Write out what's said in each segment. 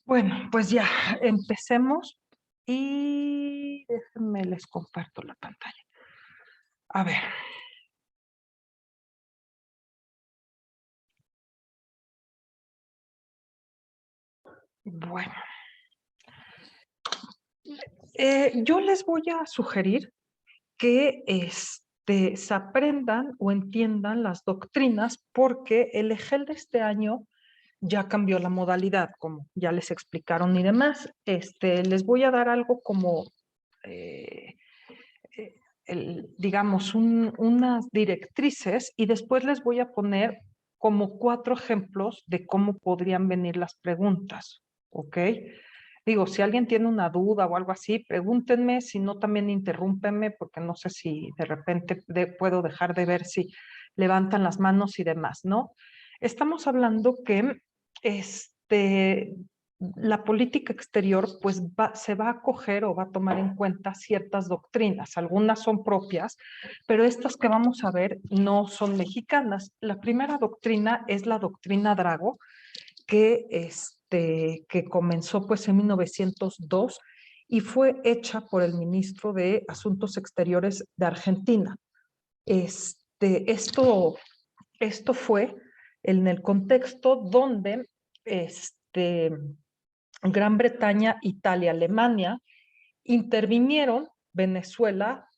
Bueno, pues ya, empecemos y déjenme les comparto la pantalla. A ver, bueno, yo les voy a sugerir que se aprendan o entiendan las doctrinas porque el EGEL de este año ya cambió la modalidad, como ya les explicaron y demás. Les voy a dar algo como eh, digamos, unas directrices y después les voy a poner como 4 ejemplos de cómo podrían venir las preguntas, ¿ok? Digo, si alguien tiene una duda o algo así, pregúntenme, si no también interrúmpenme porque no sé si de repente puedo dejar de ver si levantan las manos y demás, ¿no? Estamos hablando que la política exterior pues se va a acoger o va a tomar en cuenta ciertas doctrinas. Algunas son propias, pero estas que vamos a ver no son mexicanas. La primera doctrina es la doctrina Drago, que comenzó pues en 1902 y fue hecha por el ministro de Asuntos Exteriores de Argentina. Esto fue en el contexto donde Gran Bretaña, Italia, Alemania intervinieron Venezuela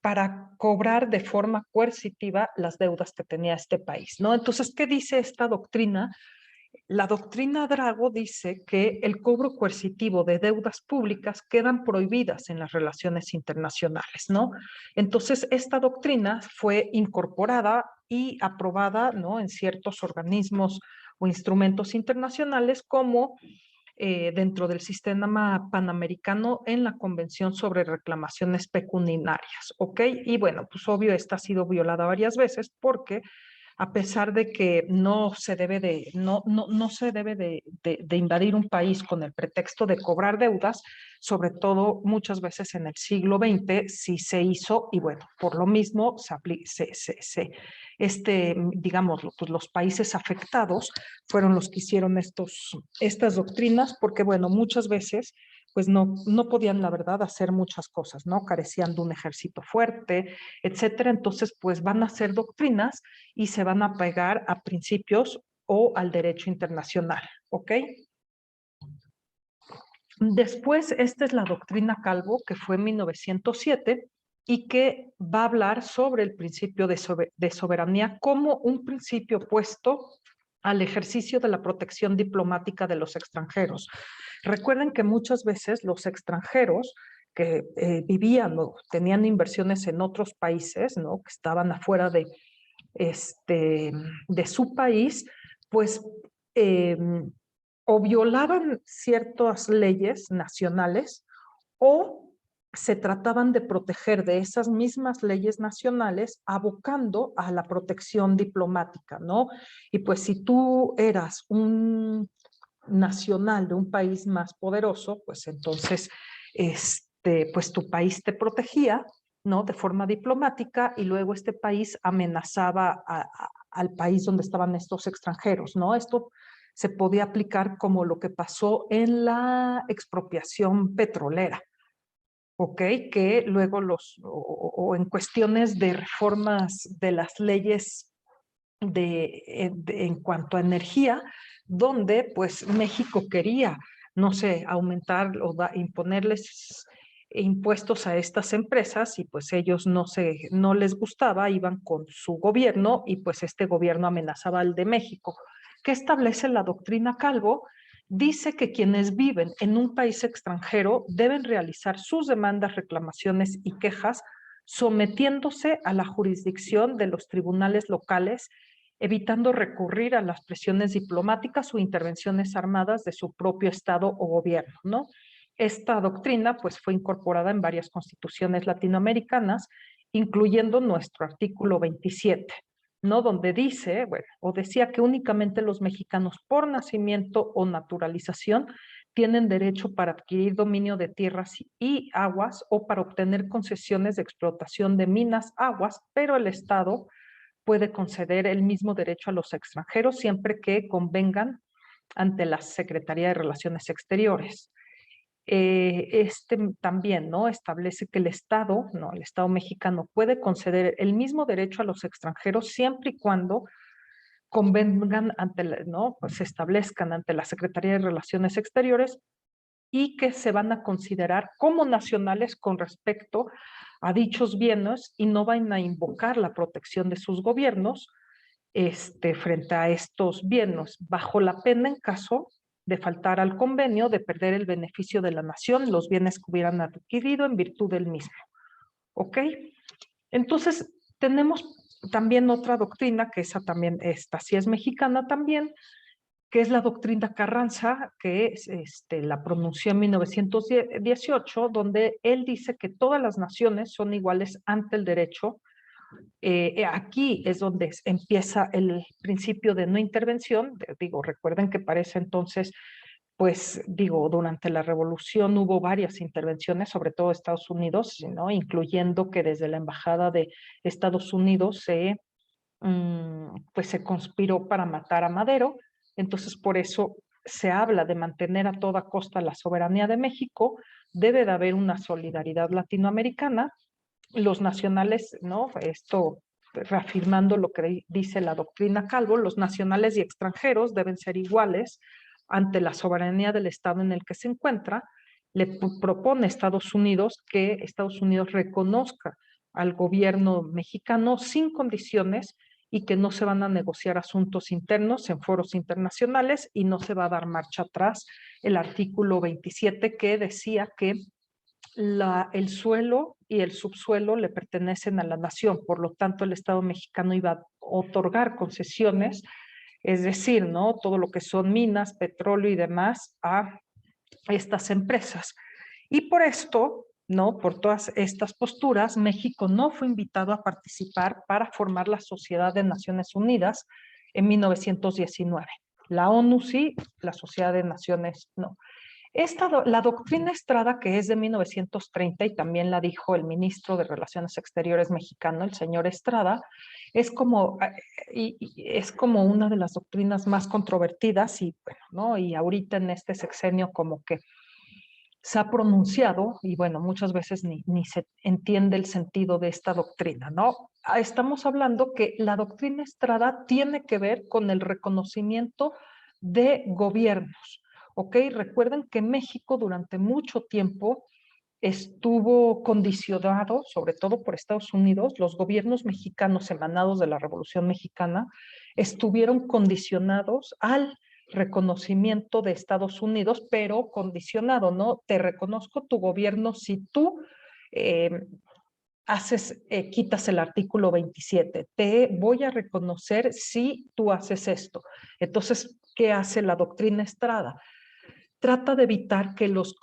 para cobrar de forma coercitiva las deudas que tenía este país, ¿no? Entonces, ¿qué dice esta doctrina? La doctrina Drago dice que el cobro coercitivo de deudas públicas quedan prohibidas en las relaciones internacionales, ¿no? Entonces, esta doctrina fue incorporada y aprobada, ¿no?, en ciertos organismos o instrumentos internacionales como dentro del sistema panamericano en la Convención sobre Reclamaciones Pecuniarias, ¿ok? Y bueno, pues obvio, esta ha sido violada varias veces porque a pesar de que no se debe de invadir un país con el pretexto de cobrar deudas, sobre todo muchas veces en el siglo XX sí se hizo y bueno, por lo mismo digamos, pues los países afectados fueron los que hicieron estas doctrinas porque bueno, muchas veces pues no podían, la verdad, hacer muchas cosas, ¿no? Carecían de un ejército fuerte, etcétera. Entonces, pues van a ser doctrinas y se van a pegar a principios o al derecho internacional, ¿ok? Después, esta es la doctrina Calvo, que fue en 1907 y que va a hablar sobre el principio de soberanía como un principio opuesto al ejercicio de la protección diplomática de los extranjeros. Recuerden que muchas veces los extranjeros que vivían o tenían inversiones en otros países, ¿no?, que estaban afuera de su país, pues eh, o violaban ciertas leyes nacionales o se trataban de proteger de esas mismas leyes nacionales abocando a la protección diplomática, ¿no? Y pues si tú eras un nacional de un país más poderoso, pues entonces, pues tu país te protegía, ¿no?, de forma diplomática y luego este país amenazaba al país donde estaban estos extranjeros, ¿no? Esto se podía aplicar como lo que pasó en la expropiación petrolera, ¿ok? Que luego o en cuestiones de reformas de las leyes en cuanto a energía, donde pues México quería, no sé, aumentar o imponerles impuestos a estas empresas y pues ellos no les gustaba, iban con su gobierno y pues este gobierno amenazaba al de México. ¿Qué establece la doctrina Calvo? Dice que quienes viven en un país extranjero deben realizar sus demandas, reclamaciones y quejas sometiéndose a la jurisdicción de los tribunales locales, evitando recurrir a las presiones diplomáticas o intervenciones armadas de su propio Estado o gobierno, ¿no? Esta doctrina pues fue incorporada en varias constituciones latinoamericanas, incluyendo nuestro artículo 27, ¿no? Donde dice, bueno, o decía que únicamente los mexicanos por nacimiento o naturalización tienen derecho para adquirir dominio de tierras y aguas o para obtener concesiones de explotación de minas, aguas, pero el Estado puede conceder el mismo derecho a los extranjeros siempre que convengan ante la Secretaría de Relaciones Exteriores. También, ¿no? Establece que el Estado, ¿no? El Estado mexicano puede conceder el mismo derecho a los extranjeros siempre y cuando convengan ante, ¿no? Pues se establezcan ante la Secretaría de Relaciones Exteriores y que se van a considerar como nacionales con respecto a dichos bienes y no van a invocar la protección de sus gobiernos frente a estos bienes, bajo la pena en caso de faltar al convenio, de perder el beneficio de la nación, los bienes que hubieran adquirido en virtud del mismo. ¿Ok? Entonces, tenemos también otra doctrina, que esa también, esta sí es mexicana también, que es la doctrina Carranza, que es, la pronunció en 1918, donde él dice que todas las naciones son iguales ante el derecho. Aquí es donde empieza el principio de no intervención. Digo, recuerden que para ese entonces, pues digo, durante la revolución hubo varias intervenciones, sobre todo Estados Unidos, ¿no? Incluyendo que desde la embajada de Estados Unidos pues se conspiró para matar a Madero. Entonces, por eso se habla de mantener a toda costa la soberanía de México. Debe de haber una solidaridad latinoamericana. Los nacionales, ¿no? Esto reafirmando lo que dice la doctrina Calvo, los nacionales y extranjeros deben ser iguales ante la soberanía del Estado en el que se encuentra. Le propone a Estados Unidos que Estados Unidos reconozca al gobierno mexicano sin condiciones y que no se van a negociar asuntos internos en foros internacionales y no se va a dar marcha atrás. El artículo 27 que decía que el suelo y el subsuelo le pertenecen a la nación, por lo tanto el Estado mexicano iba a otorgar concesiones, es decir, ¿no? Todo lo que son minas, petróleo y demás a estas empresas. Y por esto, ¿no? Por todas estas posturas, México no fue invitado a participar para formar la Sociedad de Naciones Unidas en 1919. La ONU sí, la Sociedad de Naciones no. La doctrina Estrada, que es de 1930 y también la dijo el ministro de Relaciones Exteriores mexicano, el señor Estrada, es como, es como una de las doctrinas más controvertidas y, bueno, ¿no? Y ahorita en este sexenio como que se ha pronunciado y, bueno, muchas veces ni se entiende el sentido de esta doctrina, ¿no? Estamos hablando que la doctrina Estrada tiene que ver con el reconocimiento de gobiernos. ¿Ok? Recuerden que México durante mucho tiempo estuvo condicionado, sobre todo por Estados Unidos, los gobiernos mexicanos emanados de la Revolución Mexicana estuvieron condicionados al reconocimiento de Estados Unidos, pero condicionado, ¿no? Te reconozco tu gobierno si tú eh, quitas el artículo 27, te voy a reconocer si tú haces esto. Entonces, ¿qué hace la doctrina Estrada? Trata de evitar que los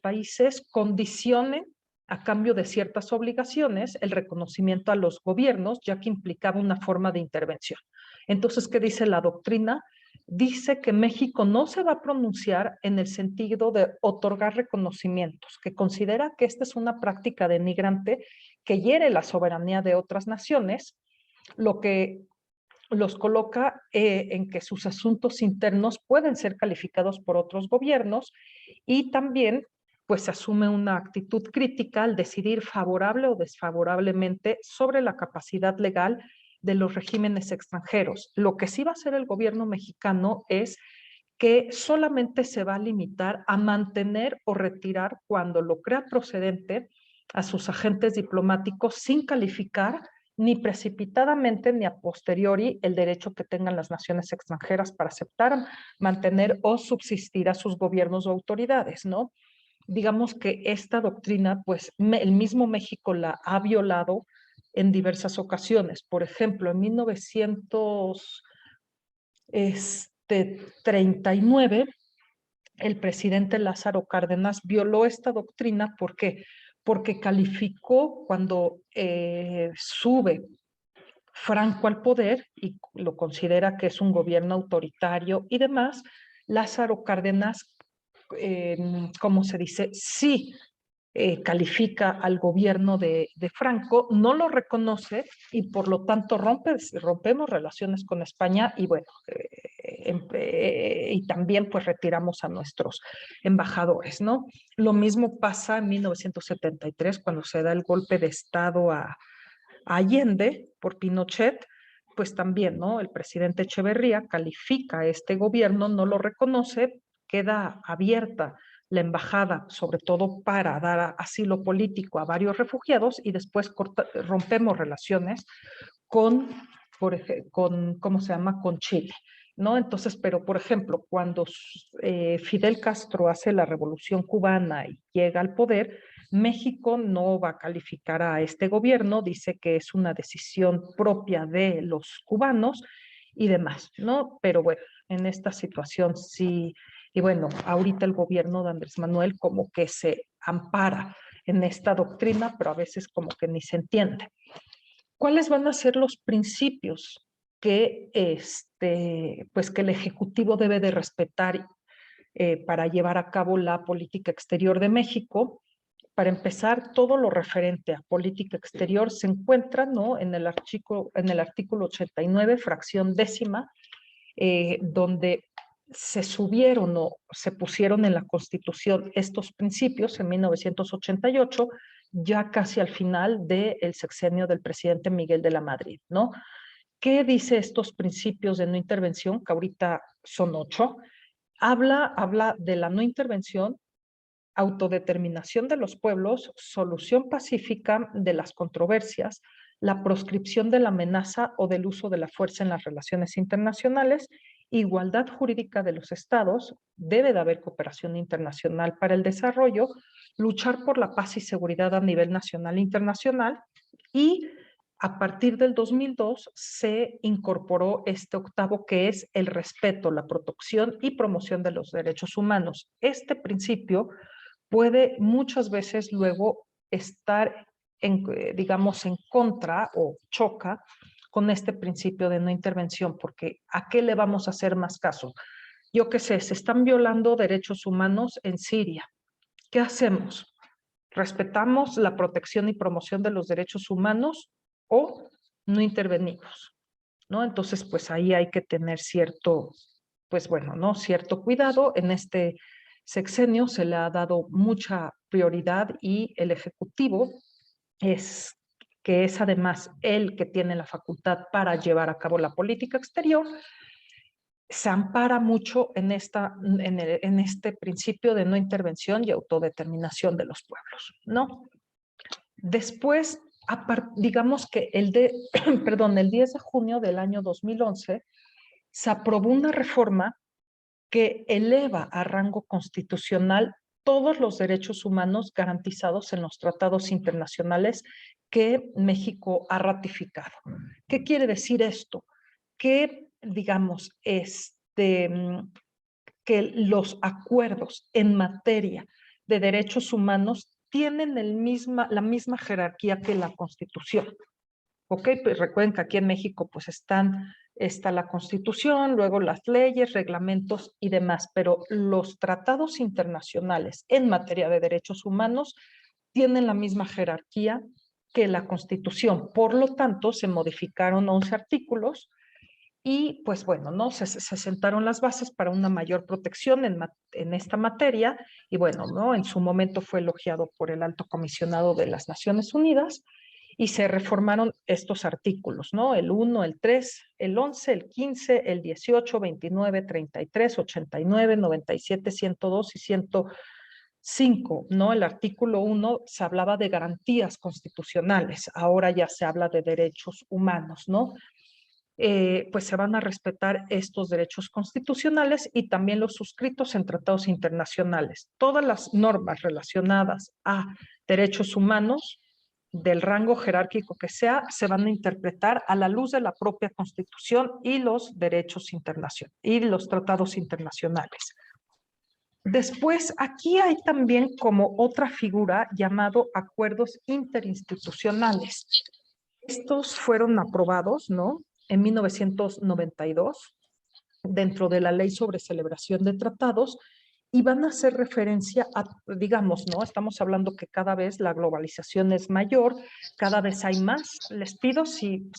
países condicionen a cambio de ciertas obligaciones el reconocimiento a los gobiernos, ya que implicaba una forma de intervención. Entonces, ¿qué dice la doctrina? Dice que México no se va a pronunciar en el sentido de otorgar reconocimientos, que considera que esta es una práctica denigrante que hiere la soberanía de otras naciones, lo que los coloca en que sus asuntos internos pueden ser calificados por otros gobiernos y también pues asume una actitud crítica al decidir favorable o desfavorablemente sobre la capacidad legal de los regímenes extranjeros. Lo que sí va a hacer el gobierno mexicano es que solamente se va a limitar a mantener o retirar cuando lo crea procedente a sus agentes diplomáticos sin calificar ni precipitadamente ni a posteriori el derecho que tengan las naciones extranjeras para aceptar, mantener o subsistir a sus gobiernos o autoridades, ¿no? Digamos que esta doctrina, pues el mismo México la ha violado en diversas ocasiones. Por ejemplo, en 1939, el presidente Lázaro Cárdenas violó esta doctrina. ¿Por qué? Porque calificó cuando sube Franco al poder y lo considera que es un gobierno autoritario y demás, Lázaro Cárdenas, ¿cómo se dice? Sí, califica al gobierno de Franco, no lo reconoce y por lo tanto rompemos relaciones con España y bueno, y también pues retiramos a nuestros embajadores, ¿no? Lo mismo pasa en 1973 cuando se da el golpe de Estado a Allende por Pinochet, pues también, ¿no? El presidente Echeverría califica este gobierno, no lo reconoce, queda abierta la embajada, sobre todo para dar asilo político a varios refugiados y después rompemos relaciones con, ¿cómo se llama? Con Chile, ¿no? Entonces, pero por ejemplo, cuando Fidel Castro hace la revolución cubana y llega al poder, México no va a calificar a este gobierno, dice que es una decisión propia de los cubanos y demás, ¿no? Pero bueno, en esta situación sí, y bueno, ahorita el gobierno de Andrés Manuel como que se ampara en esta doctrina, pero a veces como que ni se entiende. ¿Cuáles van a ser los principios que, pues que el Ejecutivo debe de respetar para llevar a cabo la política exterior de México? Para empezar, todo lo referente a política exterior se encuentra, ¿no? en el artículo 89, fracción décima, donde se subieron o se pusieron en la Constitución estos principios en 1988, ya casi al final del sexenio del presidente Miguel de la Madrid, ¿no? ¿Qué dice estos principios de no intervención, que ahorita son 8? Habla de la no intervención, autodeterminación de los pueblos, solución pacífica de las controversias, la proscripción de la amenaza o del uso de la fuerza en las relaciones internacionales, igualdad jurídica de los estados, debe de haber cooperación internacional para el desarrollo, luchar por la paz y seguridad a nivel nacional e internacional, y a partir del 2002 se incorporó este octavo, que es el respeto, la protección y promoción de los derechos humanos. Este principio puede muchas veces luego estar, digamos, en contra o choca con este principio de no intervención, porque ¿a qué le vamos a hacer más caso? Yo qué sé, se están violando derechos humanos en Siria. ¿Qué hacemos? ¿Respetamos la protección y promoción de los derechos humanos o no intervenimos? ¿No? Entonces, pues ahí hay que tener cierto, pues bueno, ¿no? Cierto cuidado. En este sexenio se le ha dado mucha prioridad y el Ejecutivo es que es además el que tiene la facultad para llevar a cabo la política exterior, se ampara mucho en este principio de no intervención y autodeterminación de los pueblos, ¿no? Después, digamos que perdón, el 10 de junio del año 2011 se aprobó una reforma que eleva a rango constitucional todos los derechos humanos garantizados en los tratados internacionales que México ha ratificado. ¿Qué quiere decir esto? Que, digamos, que los acuerdos en materia de derechos humanos tienen la misma jerarquía que la Constitución. ¿Ok? Pues recuerden que aquí en México pues está la Constitución, luego las leyes, reglamentos y demás, pero los tratados internacionales en materia de derechos humanos tienen la misma jerarquía que la Constitución. Por lo tanto, se modificaron 11 artículos y pues bueno, ¿no? Se sentaron las bases para una mayor protección en esta materia y bueno, ¿no? En su momento fue elogiado por el Alto Comisionado de las Naciones Unidas y se reformaron estos artículos, ¿no? El 1, el 3, el 11, el 15, el 18, 29, 33, 89, 97, 102 y 105, ¿no? El artículo 1 se hablaba de garantías constitucionales, ahora ya se habla de derechos humanos, ¿no? Pues se van a respetar estos derechos constitucionales y también los suscritos en tratados internacionales. Todas las normas relacionadas a derechos humanos, del rango jerárquico que sea, se van a interpretar a la luz de la propia Constitución y los derechos internacionales y los tratados internacionales. Después, aquí hay también como otra figura llamado acuerdos interinstitucionales. Estos fueron aprobados, ¿no? En 1992, dentro de la Ley sobre Celebración de Tratados, y van a hacer referencia a, digamos, ¿no? Estamos hablando que cada vez la globalización es mayor, cada vez hay más. Les pido si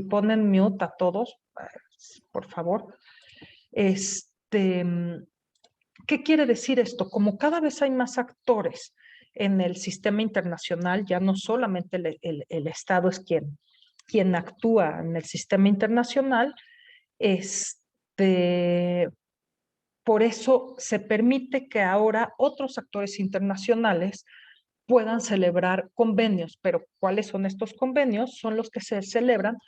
ponen mute a todos, por favor. ¿Qué quiere decir esto? Como cada vez hay más actores en el sistema internacional, ya no solamente el Estado es quien actúa en el sistema internacional, por eso se permite que ahora otros actores internacionales puedan celebrar convenios, pero ¿cuáles son estos convenios? Son los que se celebran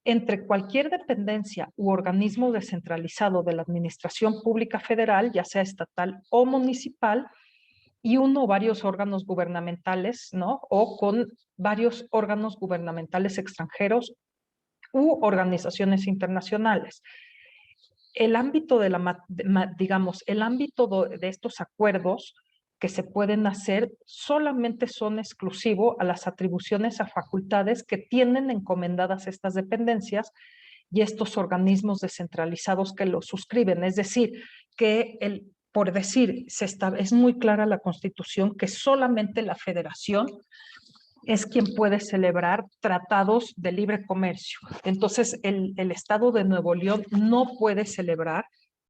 entre cualquier dependencia u organismo descentralizado de la Administración Pública Federal, ya sea estatal o municipal, y uno o varios órganos gubernamentales, ¿no? O con varios órganos gubernamentales extranjeros u organizaciones internacionales. El ámbito digamos, el ámbito de estos acuerdos que se pueden hacer solamente son exclusivos a las atribuciones a facultades que tienen encomendadas estas dependencias y estos organismos descentralizados que lo suscriben. Es decir, que por decir, es muy clara la Constitución que solamente la Federación es quien puede celebrar tratados de libre comercio. Entonces, el Estado de Nuevo León no puede celebrar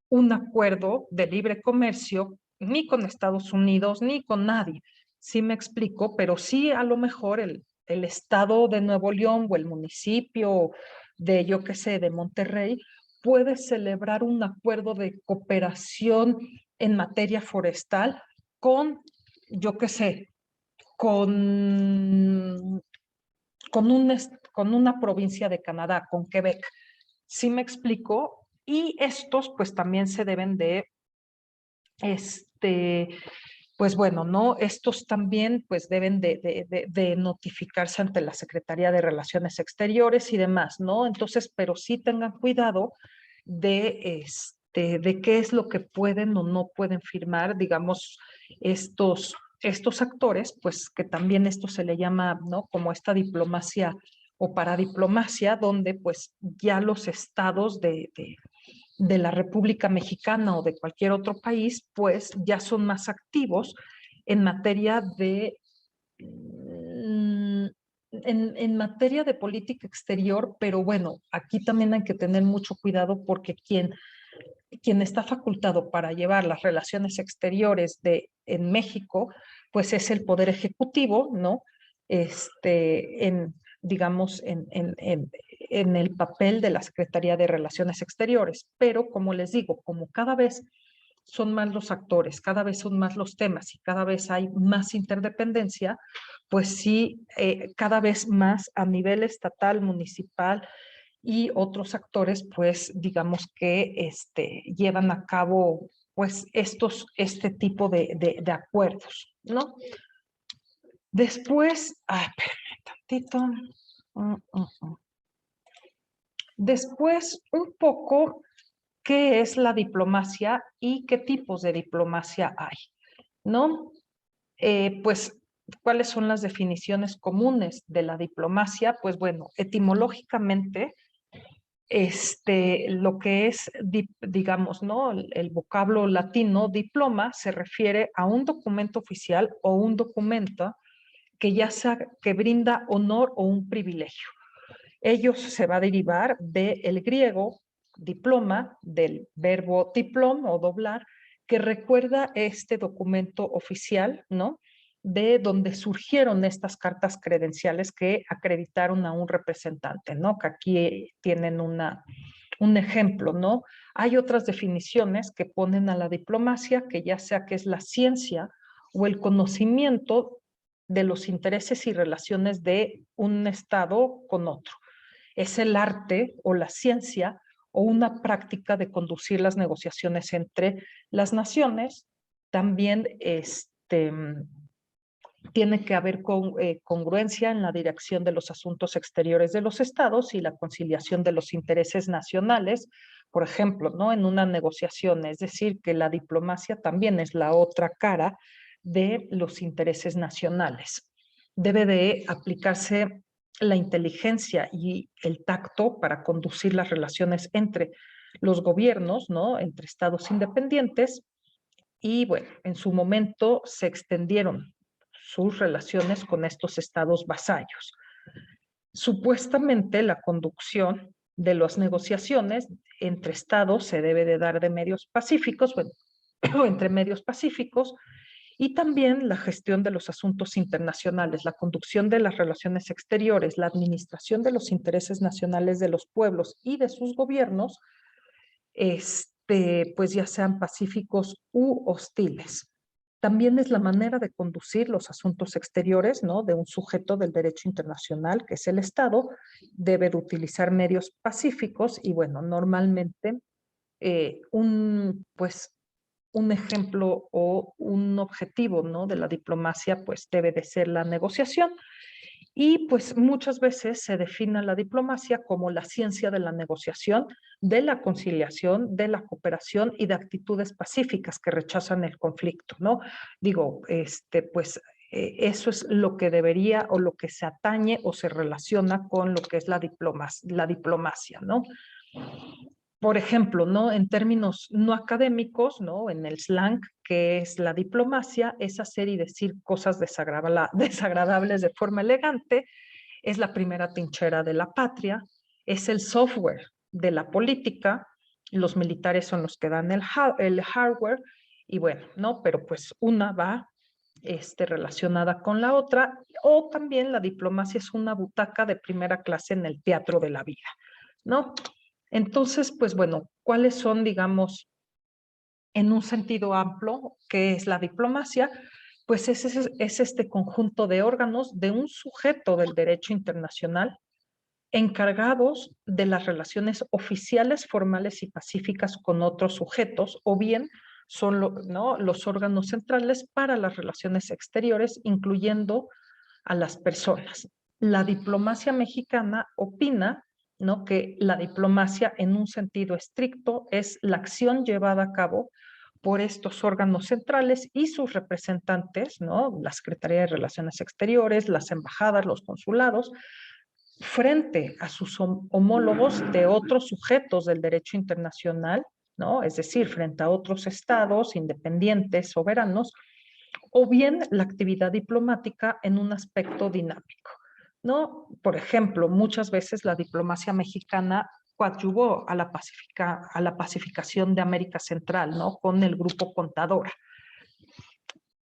un acuerdo de libre comercio ni con Estados Unidos ni con nadie. Sí me explico, pero sí a lo mejor el Estado de Nuevo León o el municipio de, yo qué sé, de Monterrey, puede celebrar un acuerdo de cooperación en materia forestal con, yo qué sé, con, con una provincia de Canadá, con Quebec. ¿Sí me explico? Y estos pues también se deben de, pues bueno, ¿no? Estos también pues deben de notificarse ante la Secretaría de Relaciones Exteriores y demás, ¿no? Entonces, pero sí tengan cuidado de qué es lo que pueden o no pueden firmar, digamos, estos actores, pues que también esto se le llama, ¿no? Como esta diplomacia o paradiplomacia, donde pues ya los estados de la República Mexicana o de cualquier otro país, pues ya son más activos en materia en materia de política exterior, pero bueno, aquí también hay que tener mucho cuidado porque quien está facultado para llevar las relaciones exteriores en México, pues es el Poder Ejecutivo, ¿no? Digamos, en el papel de la Secretaría de Relaciones Exteriores. Pero, como les digo, como cada vez son más los actores, cada vez son más los temas y cada vez hay más interdependencia, pues sí, cada vez más a nivel estatal, municipal, y otros actores, pues, digamos que llevan a cabo, pues, este tipo de acuerdos, ¿no? Después, espérame tantito. Después, un poco, ¿qué es la diplomacia y qué tipos de diplomacia hay? ¿No? Pues, ¿cuáles son las definiciones comunes de la diplomacia? Pues bueno, etimológicamente, lo que es, digamos, ¿no? El vocablo latino diploma se refiere a un documento oficial o un documento que ya sea que brinda honor o un privilegio. Ello se va a derivar del griego diploma, del verbo diplom o doblar, que recuerda este documento oficial, ¿no? De donde surgieron estas cartas credenciales que acreditaron a un representante, ¿no? Que aquí tienen un ejemplo, ¿no? Hay otras definiciones que ponen a la diplomacia, que ya sea que es la ciencia o el conocimiento de los intereses y relaciones de un Estado con otro. Es el arte o la ciencia o una práctica de conducir las negociaciones entre las naciones. También tiene que haber congruencia en la dirección de los asuntos exteriores de los estados y la conciliación de los intereses nacionales, por ejemplo, ¿no? En una negociación, es decir, que la diplomacia también es la otra cara de los intereses nacionales. Debe de aplicarse la inteligencia y el tacto para conducir las relaciones entre los gobiernos, ¿no? Entre estados independientes. Y bueno, en su momento se extendieron sus relaciones con estos estados vasallos. Supuestamente la conducción de las negociaciones entre estados se debe de dar de medios pacíficos, bueno, entre medios pacíficos, y también la gestión de los asuntos internacionales, la conducción de las relaciones exteriores, la administración de los intereses nacionales de los pueblos y de sus gobiernos, pues ya sean pacíficos u hostiles. También es la manera de conducir los asuntos exteriores, ¿no? De un sujeto del derecho internacional, que es el Estado, debe de utilizar medios pacíficos y, bueno, normalmente pues, un ejemplo o un objetivo, ¿no? De la diplomacia, pues debe de ser la negociación. Y pues muchas veces se define la diplomacia como la ciencia de la negociación, de la conciliación, de la cooperación y de actitudes pacíficas que rechazan el conflicto, ¿no? Digo, pues eso es lo que debería o lo que se atañe o se relaciona con lo que es la diplomacia, ¿no? Por ejemplo, ¿no? En términos no académicos, ¿no? En el slang, que es la diplomacia, es hacer y decir cosas desagradables de forma elegante, es la primera trinchera de la patria, es el software de la política, los militares son los que dan el hardware, y bueno, ¿no? Pero pues una va relacionada con la otra, o también la diplomacia es una butaca de primera clase en el teatro de la vida, ¿no? Entonces, pues bueno, ¿cuáles son, digamos, en un sentido amplio, qué es la diplomacia? Pues es este conjunto de órganos de un sujeto del derecho internacional encargados de las relaciones oficiales, formales y pacíficas con otros sujetos, o bien son ¿no? los órganos centrales para las relaciones exteriores, incluyendo a las personas. La diplomacia mexicana opina, ¿no? Que la diplomacia en un sentido estricto es la acción llevada a cabo por estos órganos centrales y sus representantes, ¿no? La Secretaría de Relaciones Exteriores, las embajadas, los consulados, frente a sus homólogos de otros sujetos del derecho internacional, ¿no? Es decir, frente a otros estados independientes, soberanos, o bien la actividad diplomática en un aspecto dinámico, ¿no? Por ejemplo, muchas veces la diplomacia mexicana coadyuvó a la pacificación de América Central, ¿no? Con el grupo Contadora.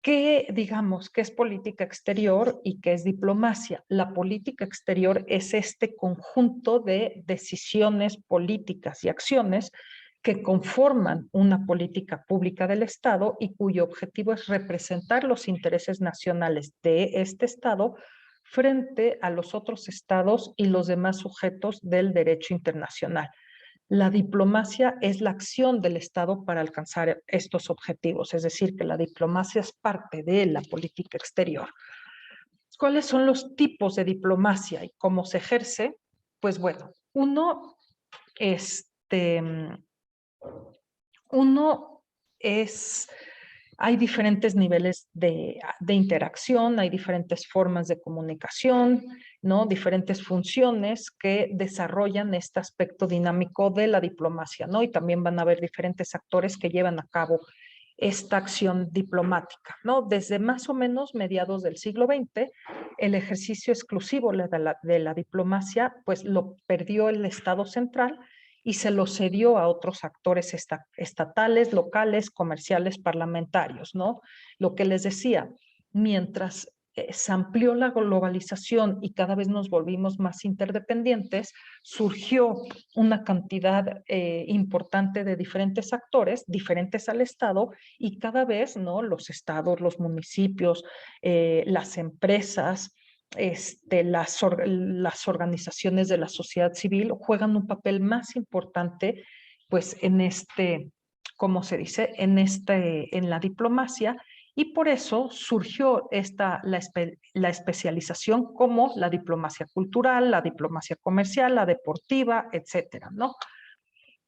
¿Qué, digamos, qué es política exterior y qué es diplomacia? La política exterior es este conjunto de decisiones políticas y acciones que conforman una política pública del Estado y cuyo objetivo es representar los intereses nacionales de este Estado frente a los otros estados y los demás sujetos del derecho internacional. La diplomacia es la acción del Estado para alcanzar estos objetivos, es decir, que la diplomacia es parte de la política exterior. ¿Cuáles son los tipos de diplomacia y cómo se ejerce? Pues bueno, uno es, hay diferentes niveles de interacción, hay diferentes formas de comunicación, ¿no? Diferentes funciones que desarrollan este aspecto dinámico de la diplomacia, ¿no? Y también van a haber diferentes actores que llevan a cabo esta acción diplomática, ¿no? Desde más o menos mediados del siglo XX, el ejercicio exclusivo de la diplomacia, pues lo perdió el Estado central y se lo cedió a otros actores estatales, locales, comerciales, parlamentarios, ¿no? Lo que les decía, mientras se amplió la globalización y cada vez nos volvimos más interdependientes, surgió una cantidad importante de diferentes actores, diferentes al Estado, y cada vez, ¿no? Los estados, los municipios, las empresas, las organizaciones de la sociedad civil juegan un papel más importante, pues, ¿cómo se dice? En la diplomacia, y por eso surgió la especialización como la diplomacia cultural, la diplomacia comercial, la deportiva, etcétera, ¿no?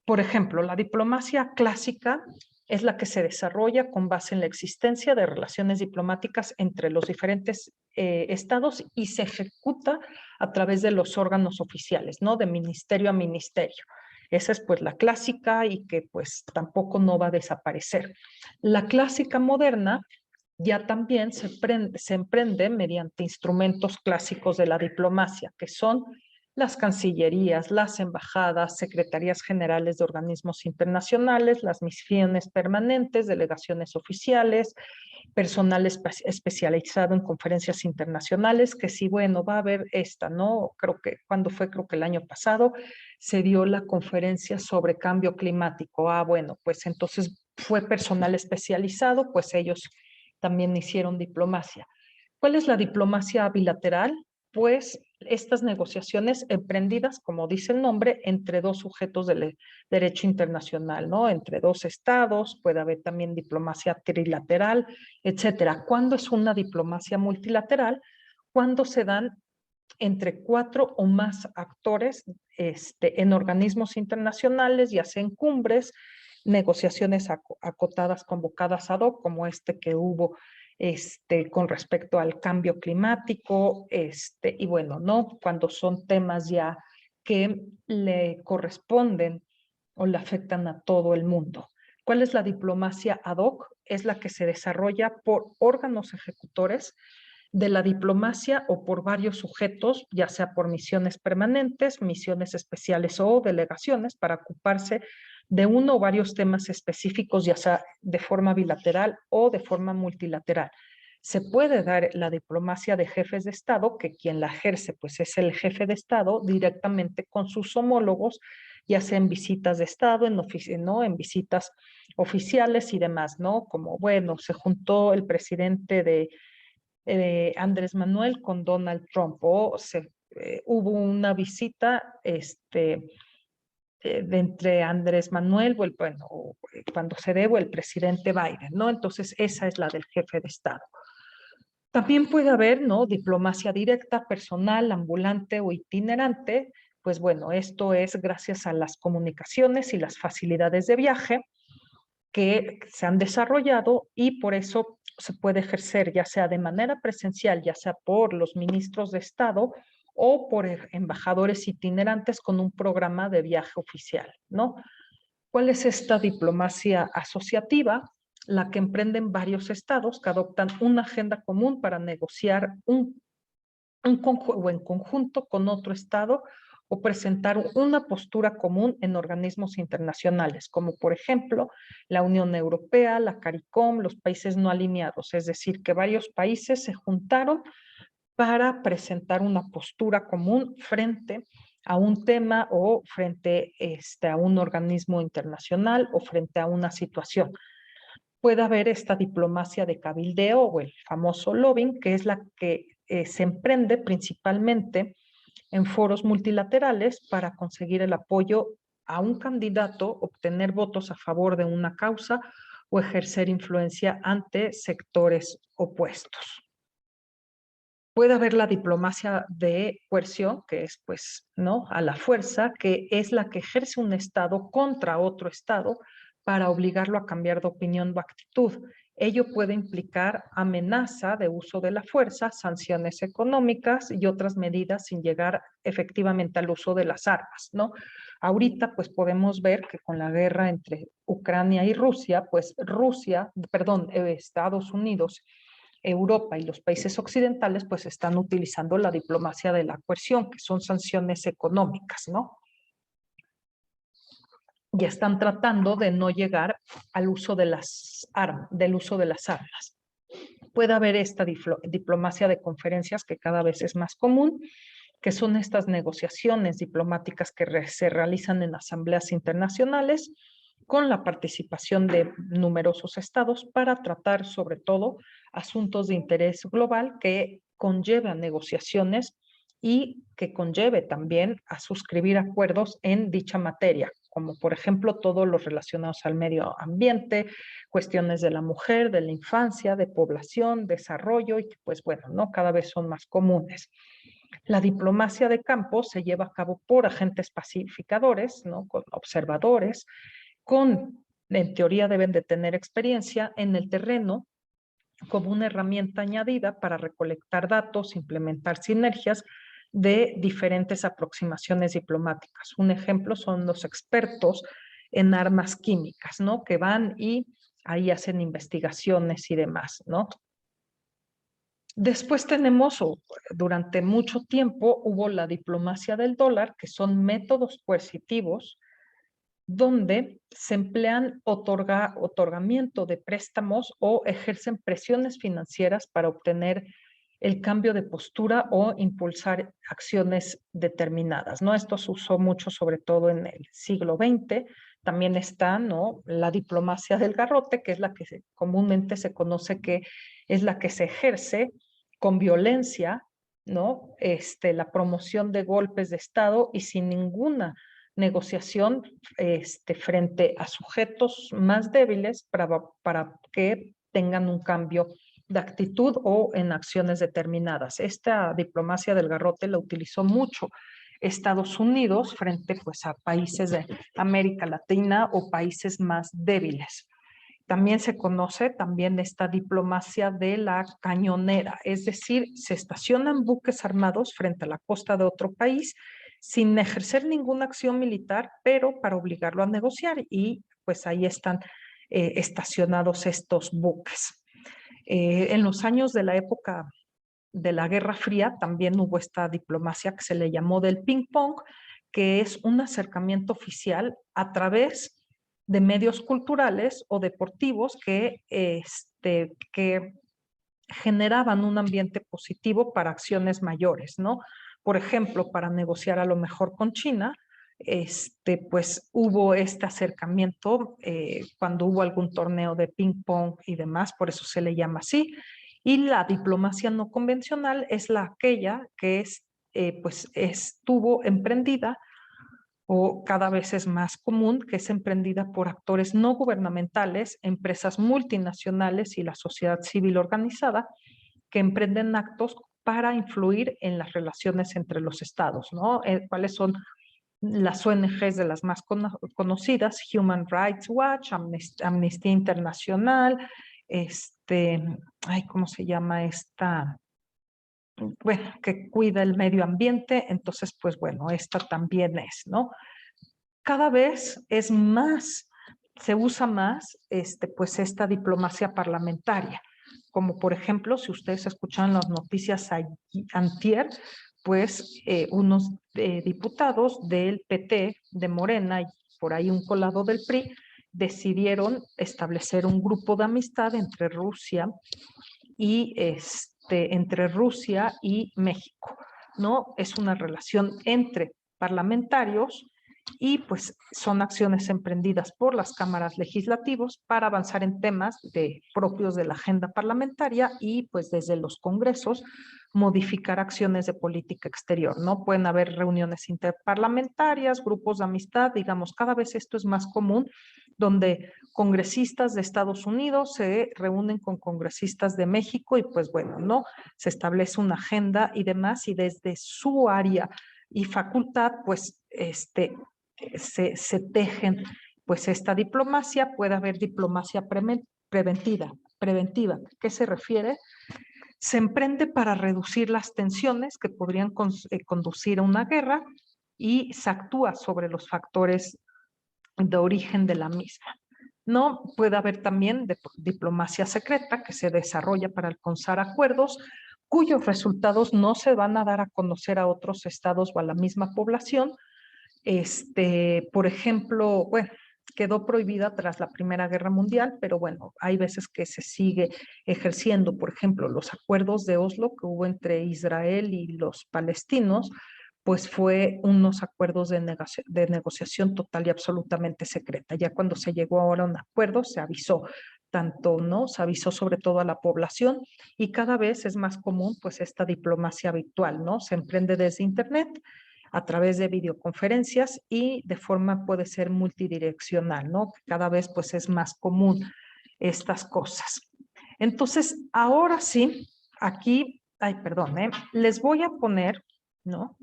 Por ejemplo, la diplomacia clásica es la que se desarrolla con base en la existencia de relaciones diplomáticas entre los diferentes estados y se ejecuta a través de los órganos oficiales, ¿no? De ministerio a ministerio. Esa es pues la clásica y que pues tampoco no va a desaparecer. La clásica moderna ya también se emprende mediante instrumentos clásicos de la diplomacia, que son las cancillerías, las embajadas, secretarías generales de organismos internacionales, las misiones permanentes, delegaciones oficiales, personal especializado en conferencias internacionales, que sí, bueno, va a haber esta, ¿no? Creo que el año pasado se dio la conferencia sobre cambio climático. Ah, bueno, pues entonces fue personal especializado, pues ellos también hicieron diplomacia. ¿Cuál es la diplomacia bilateral? Pues estas negociaciones emprendidas, como dice el nombre, entre dos sujetos del derecho internacional, ¿no? Entre dos estados, puede haber también diplomacia trilateral, etcétera. ¿Cuándo es una diplomacia multilateral? Cuando se dan entre 4 o más actores en organismos internacionales, ya sea en cumbres, negociaciones acotadas convocadas ad hoc, como que hubo con respecto al cambio climático, y bueno, ¿no? Cuando son temas ya que le corresponden o le afectan a todo el mundo. ¿Cuál es la diplomacia ad hoc? Es la que se desarrolla por órganos ejecutores de la diplomacia o por varios sujetos, ya sea por misiones permanentes, misiones especiales o delegaciones para ocuparse de uno o varios temas específicos, ya sea de forma bilateral o de forma multilateral. Se puede dar la diplomacia de jefes de Estado, que quien la ejerce pues es el jefe de Estado directamente con sus homólogos, ya sea en visitas de Estado, ¿no? En visitas oficiales y demás, ¿no? Como, bueno, se juntó el presidente de Andrés Manuel con Donald Trump, o hubo una visita de entre Andrés Manuel, bueno, cuando se debe el presidente Biden, ¿no? Entonces, esa es la del jefe de Estado. También puede haber, ¿no? Diplomacia directa, personal, ambulante o itinerante. Pues bueno, esto es gracias a las comunicaciones y las facilidades de viaje que se han desarrollado y por eso se puede ejercer ya sea de manera presencial, ya sea por los ministros de Estado o por embajadores itinerantes con un programa de viaje oficial, ¿no? ¿Cuál es esta diplomacia asociativa? La que emprenden varios estados que adoptan una agenda común para negociar o en conjunto con otro estado o presentar una postura común en organismos internacionales, como por ejemplo la Unión Europea, la CARICOM, los países no alineados, es decir, que varios países se juntaron para presentar una postura común frente a un tema o frente a un organismo internacional o frente a una situación. Puede haber esta diplomacia de cabildeo o el famoso lobbying, que es la que se emprende principalmente en foros multilaterales para conseguir el apoyo a un candidato, obtener votos a favor de una causa o ejercer influencia ante sectores opuestos. Puede haber la diplomacia de coerción, que es pues, ¿no? A la fuerza, que es la que ejerce un Estado contra otro Estado para obligarlo a cambiar de opinión o actitud. Ello puede implicar amenaza de uso de la fuerza, sanciones económicas y otras medidas sin llegar efectivamente al uso de las armas, ¿no? Ahorita pues podemos ver que con la guerra entre Ucrania y Rusia, pues Estados Unidos, Europa y los países occidentales pues están utilizando la diplomacia de la coerción, que son sanciones económicas, ¿no? Y están tratando de no llegar al uso de del uso de las armas. Puede haber esta diplomacia de conferencias que cada vez es más común, que son estas negociaciones diplomáticas que se realizan en asambleas internacionales con la participación de numerosos estados para tratar sobre todo asuntos de interés global que conllevan negociaciones y que conlleve también a suscribir acuerdos en dicha materia, como por ejemplo todos los relacionados al medio ambiente, cuestiones de la mujer, de la infancia, de población, desarrollo y que pues bueno, ¿no? Cada vez son más comunes. La diplomacia de campo se lleva a cabo por agentes pacificadores, ¿no? Con observadores, en teoría deben de tener experiencia en el terreno como una herramienta añadida para recolectar datos, implementar sinergias de diferentes aproximaciones diplomáticas. Un ejemplo son los expertos en armas químicas, ¿no? Que van y ahí hacen investigaciones y demás, ¿no? Después tenemos, o durante mucho tiempo, hubo la diplomacia del dólar, que son métodos coercitivos donde se emplean otorgamiento de préstamos o ejercen presiones financieras para obtener el cambio de postura o impulsar acciones determinadas, ¿no? Esto se usó mucho, sobre todo en el siglo XX. También está, ¿no?, la diplomacia del garrote, que es la que comúnmente se conoce que es la que se ejerce con violencia, ¿no? La promoción de golpes de Estado y sin ninguna negociación frente a sujetos más débiles para que tengan un cambio de actitud o en acciones determinadas. Esta diplomacia del garrote la utilizó mucho Estados Unidos frente pues a países de América Latina o países más débiles. También se conoce también esta diplomacia de la cañonera, es decir, se estacionan buques armados frente a la costa de otro país sin ejercer ninguna acción militar, pero para obligarlo a negociar y pues ahí están estacionados estos buques. En los años de la época de la Guerra Fría también hubo esta diplomacia que se le llamó del ping pong, que es un acercamiento oficial a través de medios culturales o deportivos que generaban un ambiente positivo para acciones mayores, ¿no? Por ejemplo, para negociar a lo mejor con China, pues hubo este acercamiento cuando hubo algún torneo de ping pong y demás, por eso se le llama así. Y la diplomacia no convencional es aquella que pues estuvo emprendida o cada vez es más común, que es emprendida por actores no gubernamentales, empresas multinacionales y la sociedad civil organizada, que emprenden actos para influir en las relaciones entre los estados, ¿no? ¿Cuáles son las ONGs de las más conocidas? Human Rights Watch, Amnistía Internacional, ¿cómo se llama esta? Bueno, que cuida el medio ambiente, entonces, pues bueno, esta también es, ¿no? Cada vez es más, se usa más, pues esta diplomacia parlamentaria, como por ejemplo, si ustedes escuchan las noticias antier, pues unos diputados del PT, de Morena, y por ahí un colado del PRI, decidieron establecer un grupo de amistad entre Rusia y México, ¿no? Es una relación entre parlamentarios y pues son acciones emprendidas por las cámaras legislativas para avanzar en temas propios de la agenda parlamentaria y pues desde los congresos modificar acciones de política exterior, ¿no? Pueden haber reuniones interparlamentarias, grupos de amistad, digamos, cada vez esto es más común, donde congresistas de Estados Unidos se reúnen con congresistas de México y pues bueno, ¿no? Se establece una agenda y demás y desde su área y facultad pues se tejen pues esta diplomacia. Puede haber diplomacia preventiva. ¿Qué se refiere? Se emprende para reducir las tensiones que podrían conducir a una guerra y se actúa sobre los factores de origen de la misma. No puede haber también diplomacia secreta que se desarrolla para alcanzar acuerdos cuyos resultados no se van a dar a conocer a otros estados o a la misma población. Por ejemplo, bueno, quedó prohibida tras la Primera Guerra Mundial, pero bueno, hay veces que se sigue ejerciendo. Por ejemplo, los acuerdos de Oslo que hubo entre Israel y los palestinos, pues fue unos acuerdos de negociación total y absolutamente secreta. Ya cuando se llegó ahora a un acuerdo, se avisó tanto, ¿no? Se avisó sobre todo a la población y cada vez es más común pues esta diplomacia virtual, ¿no? Se emprende desde Internet a través de videoconferencias y de forma puede ser multidireccional, ¿no? Cada vez pues es más común estas cosas. Entonces, ahora sí, aquí, les voy a poner, ¿no?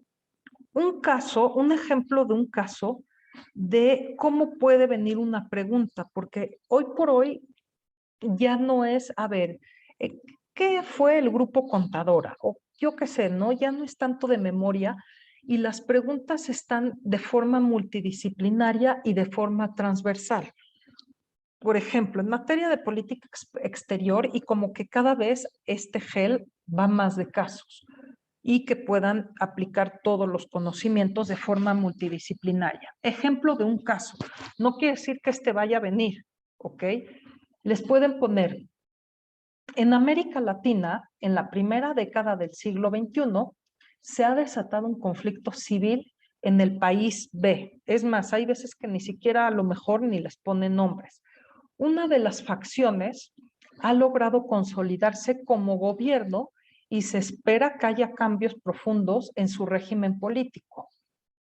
Un caso, un ejemplo de un caso de cómo puede venir una pregunta, porque hoy por hoy ya no es, a ver, ¿qué fue el grupo Contadora? O yo qué sé, ¿no? Ya no es tanto de memoria y las preguntas están de forma multidisciplinaria y de forma transversal. Por ejemplo, en materia de política exterior y como que cada vez este gel va más de casos y que puedan aplicar todos los conocimientos de forma multidisciplinaria. Ejemplo de un caso, no quiere decir que este vaya a venir, ¿ok? Les pueden poner, en América Latina, en la primera década del siglo XXI, se ha desatado un conflicto civil en el país B. Es más, hay veces que ni siquiera a lo mejor ni les ponen nombres. Una de las facciones ha logrado consolidarse como gobierno y se espera que haya cambios profundos en su régimen político.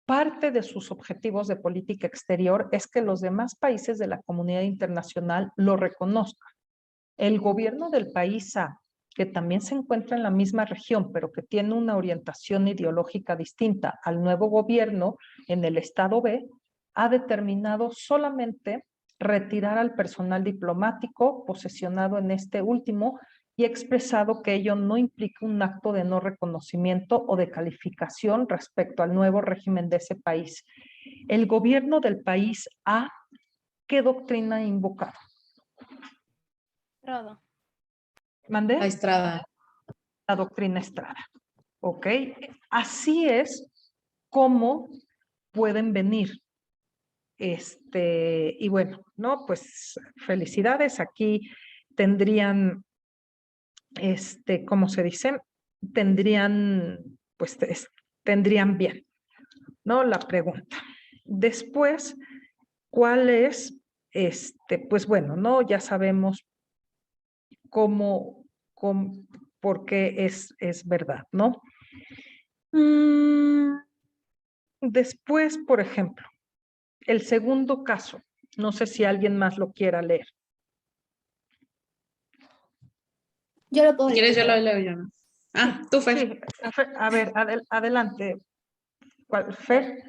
Parte de sus objetivos de política exterior es que los demás países de la comunidad internacional lo reconozcan. El gobierno del país A, que también se encuentra en la misma región, pero que tiene una orientación ideológica distinta al nuevo gobierno en el estado B, ha determinado solamente retirar al personal diplomático posesionado en este último y expresado que ello no implica un acto de no reconocimiento o de calificación respecto al nuevo régimen de ese país. El gobierno del país A, ¿qué doctrina ha invocado? Estrada. ¿Mandé? La Estrada. La doctrina Estrada. ¿Ok? Así es como pueden venir. Y bueno, ¿no? Pues felicidades. Aquí tendrían, ¿cómo se dice? Tendrían, pues tendrían bien, ¿no? La pregunta. Después, ¿cuál es? Pues bueno, ¿no? Ya sabemos cómo, por qué es verdad, ¿no? Después, por ejemplo, el segundo caso, no sé si alguien más lo quiera leer. Yo lo puedo Si leer. quieres, yo lo leo yo. Ah, tú, Fer. Sí, a ver, adelante. Fer.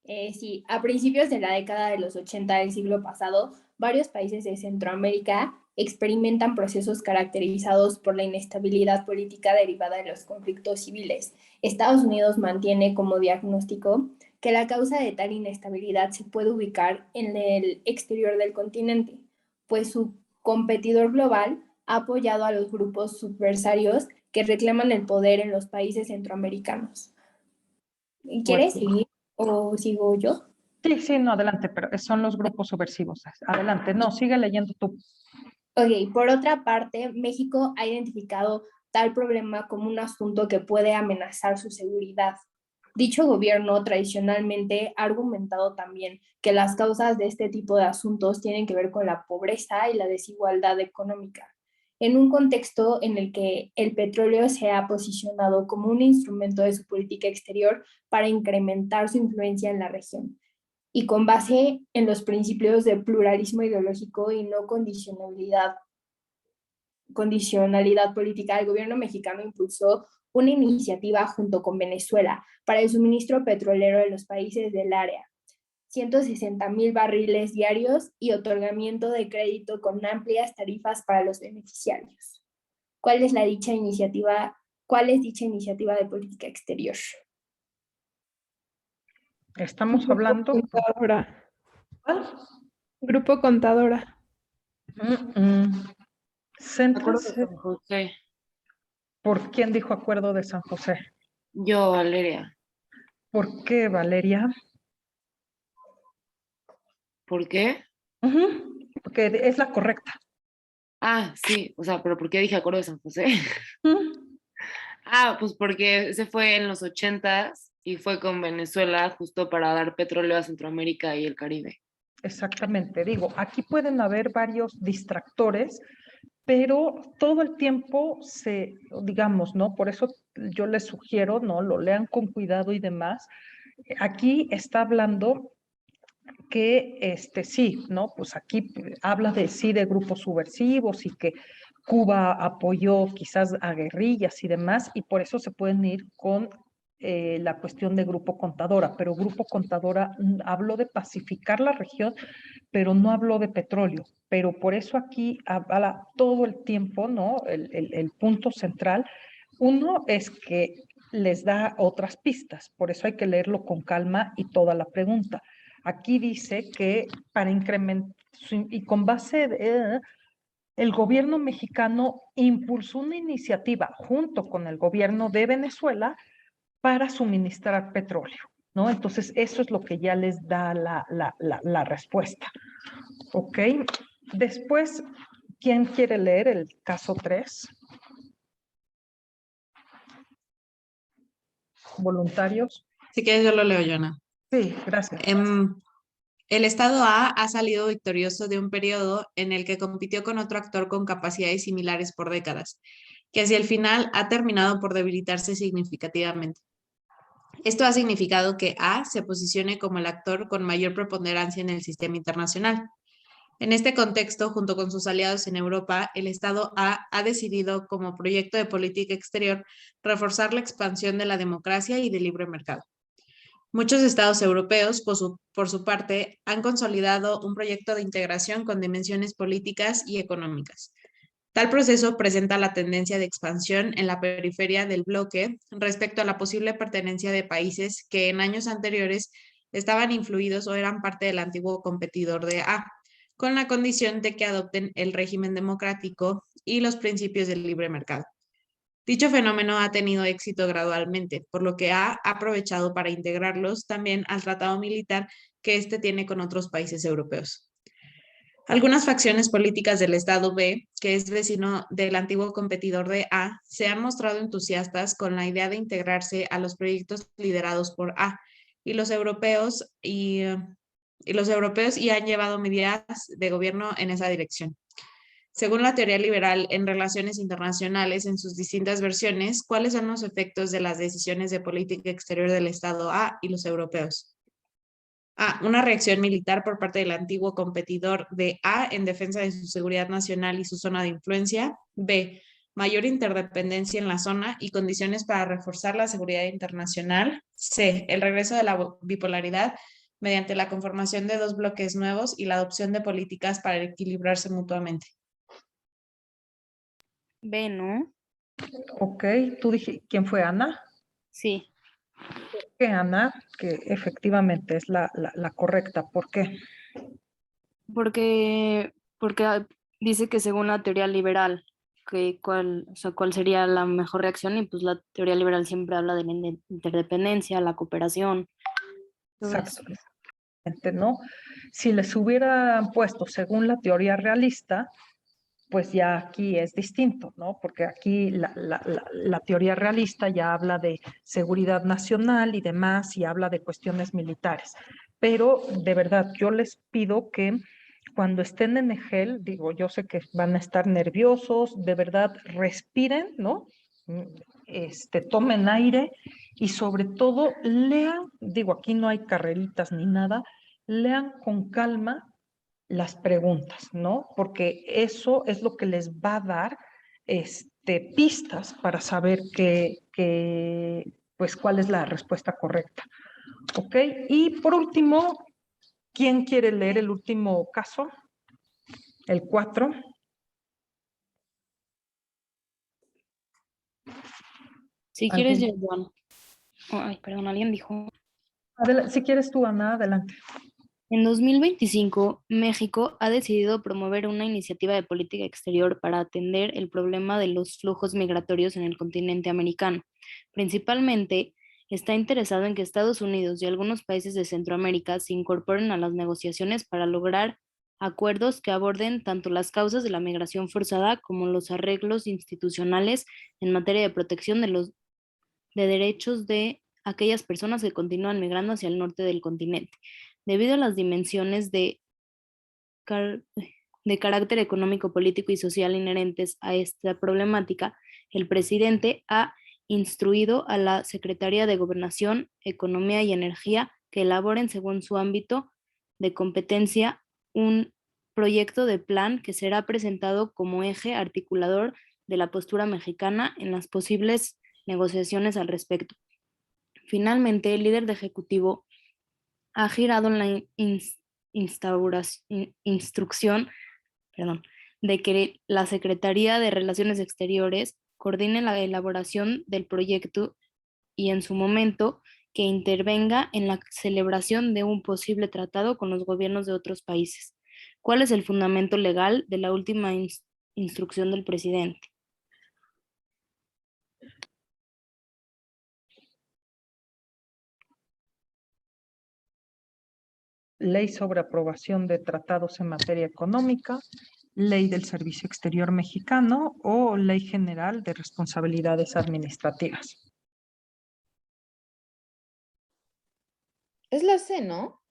Sí, a principios de la década de los 80 del siglo pasado, varios países de Centroamérica experimentan procesos caracterizados por la inestabilidad política derivada de los conflictos civiles. Estados Unidos mantiene como diagnóstico que la causa de tal inestabilidad se puede ubicar en el exterior del continente, pues su competidor global ha apoyado a los grupos subversarios que reclaman el poder en los países centroamericanos. ¿Quieres Bueno. seguir o sigo yo? Sí, no, adelante, pero son los grupos subversivos. Adelante, no, sigue leyendo tú. Ok, por otra parte, México ha identificado tal problema como un asunto que puede amenazar su seguridad. Dicho gobierno tradicionalmente ha argumentado también que las causas de este tipo de asuntos tienen que ver con la pobreza y la desigualdad económica, en un contexto en el que el petróleo se ha posicionado como un instrumento de su política exterior para incrementar su influencia en la región y con base en los principios de pluralismo ideológico y no condicionalidad política, el gobierno mexicano impulsó una iniciativa junto con Venezuela para el suministro petrolero de los países del área, 160,000 barriles diarios y otorgamiento de crédito con amplias tarifas para los beneficiarios. ¿Cuál es dicha iniciativa de política exterior? Estamos hablando. Contadora. ¿Cuál? Grupo Contadora. Acuerdo de Céntrase. San José. ¿Por quién dijo acuerdo de San José? Yo, Valeria. ¿Por qué, Valeria? ¿Por qué? Porque es la correcta. Ah, sí, o sea, pero ¿por qué dije acuerdo de San José? Pues porque se fue en los 80s y fue con Venezuela justo para dar petróleo a Centroamérica y el Caribe. Exactamente, digo, aquí pueden haber varios distractores, pero todo el tiempo digamos, ¿no? Por eso yo les sugiero, ¿no? Lo lean con cuidado y demás. Aquí está hablando que sí, ¿no? Pues aquí habla de grupos subversivos y que Cuba apoyó quizás a guerrillas y demás, y por eso se pueden ir con la cuestión de Grupo Contadora, pero Grupo Contadora habló de pacificar la región, pero no habló de petróleo, pero por eso aquí habla todo el tiempo, ¿no? El punto central, uno es que les da otras pistas, por eso hay que leerlo con calma y toda la pregunta. Aquí dice que para incrementar, y con base el gobierno mexicano impulsó una iniciativa junto con el gobierno de Venezuela para suministrar petróleo, ¿no? Entonces, eso es lo que ya les da la respuesta, ¿ok? Después, ¿quién quiere leer el caso 3? ¿Voluntarios? Si quieres, yo lo leo, Joana. Sí, gracias. El Estado A ha salido victorioso de un periodo en el que compitió con otro actor con capacidades similares por décadas, que hacia el final ha terminado por debilitarse significativamente. Esto ha significado que A se posicione como el actor con mayor preponderancia en el sistema internacional. En este contexto, junto con sus aliados en Europa, el Estado A ha decidido, como proyecto de política exterior, reforzar la expansión de la democracia y del libre mercado. Muchos estados europeos, por su parte, han consolidado un proyecto de integración con dimensiones políticas y económicas. Tal proceso presenta la tendencia de expansión en la periferia del bloque respecto a la posible pertenencia de países que en años anteriores estaban influidos o eran parte del antiguo competidor de A, con la condición de que adopten el régimen democrático y los principios del libre mercado. Dicho fenómeno ha tenido éxito gradualmente, por lo que ha aprovechado para integrarlos también al tratado militar que éste tiene con otros países europeos. Algunas facciones políticas del Estado B, que es vecino del antiguo competidor de A, se han mostrado entusiastas con la idea de integrarse a los proyectos liderados por A y los europeos y han llevado medidas de gobierno en esa dirección. Según la teoría liberal en relaciones internacionales en sus distintas versiones, ¿cuáles son los efectos de las decisiones de política exterior del Estado A y los europeos? A. Una reacción militar por parte del antiguo competidor de A en defensa de su seguridad nacional y su zona de influencia. B. Mayor interdependencia en la zona y condiciones para reforzar la seguridad internacional. C. El regreso de la bipolaridad mediante la conformación de dos bloques nuevos y la adopción de políticas para equilibrarse mutuamente. B, ¿no? Ok, tú dijiste, ¿quién fue Ana? Sí, Que Ana, que efectivamente es la correcta. ¿Por qué? porque dice que según la teoría liberal, cuál sería la mejor reacción, y pues la teoría liberal siempre habla de la interdependencia, la cooperación, todo eso. Exactamente, ¿no? Si les hubieran puesto según la teoría realista, pues ya aquí es distinto, ¿no? Porque aquí la teoría realista ya habla de seguridad nacional y demás y habla de cuestiones militares. Pero de verdad, yo les pido que cuando estén en EGEL, digo, yo sé que van a estar nerviosos, de verdad respiren, ¿no? Tomen aire y sobre todo lean, digo, aquí no hay carreritas ni nada, lean con calma las preguntas, ¿no? Porque eso es lo que les va a dar pistas para saber pues, cuál es la respuesta correcta. ¿Ok? Y por último, ¿quién quiere leer el último caso? El 4. Si quieres, Juan. Ay, perdón, alguien dijo. Si quieres tú, Ana, adelante. En 2025, México ha decidido promover una iniciativa de política exterior para atender el problema de los flujos migratorios en el continente americano. Principalmente, está interesado en que Estados Unidos y algunos países de Centroamérica se incorporen a las negociaciones para lograr acuerdos que aborden tanto las causas de la migración forzada como los arreglos institucionales en materia de protección de derechos de aquellas personas que continúan migrando hacia el norte del continente. Debido a las dimensiones de carácter económico, político y social inherentes a esta problemática, el presidente ha instruido a la Secretaría de Gobernación, Economía y Energía que elaboren según su ámbito de competencia un proyecto de plan que será presentado como eje articulador de la postura mexicana en las posibles negociaciones al respecto. Finalmente, el líder de ejecutivo ha girado en la instrucción de que la Secretaría de Relaciones Exteriores coordine la elaboración del proyecto y en su momento que intervenga en la celebración de un posible tratado con los gobiernos de otros países. ¿Cuál es el fundamento legal de la última instrucción del presidente. Ley sobre aprobación de tratados en materia económica, Ley del Servicio Exterior Mexicano o Ley General de Responsabilidades Administrativas. Es la C, ¿no?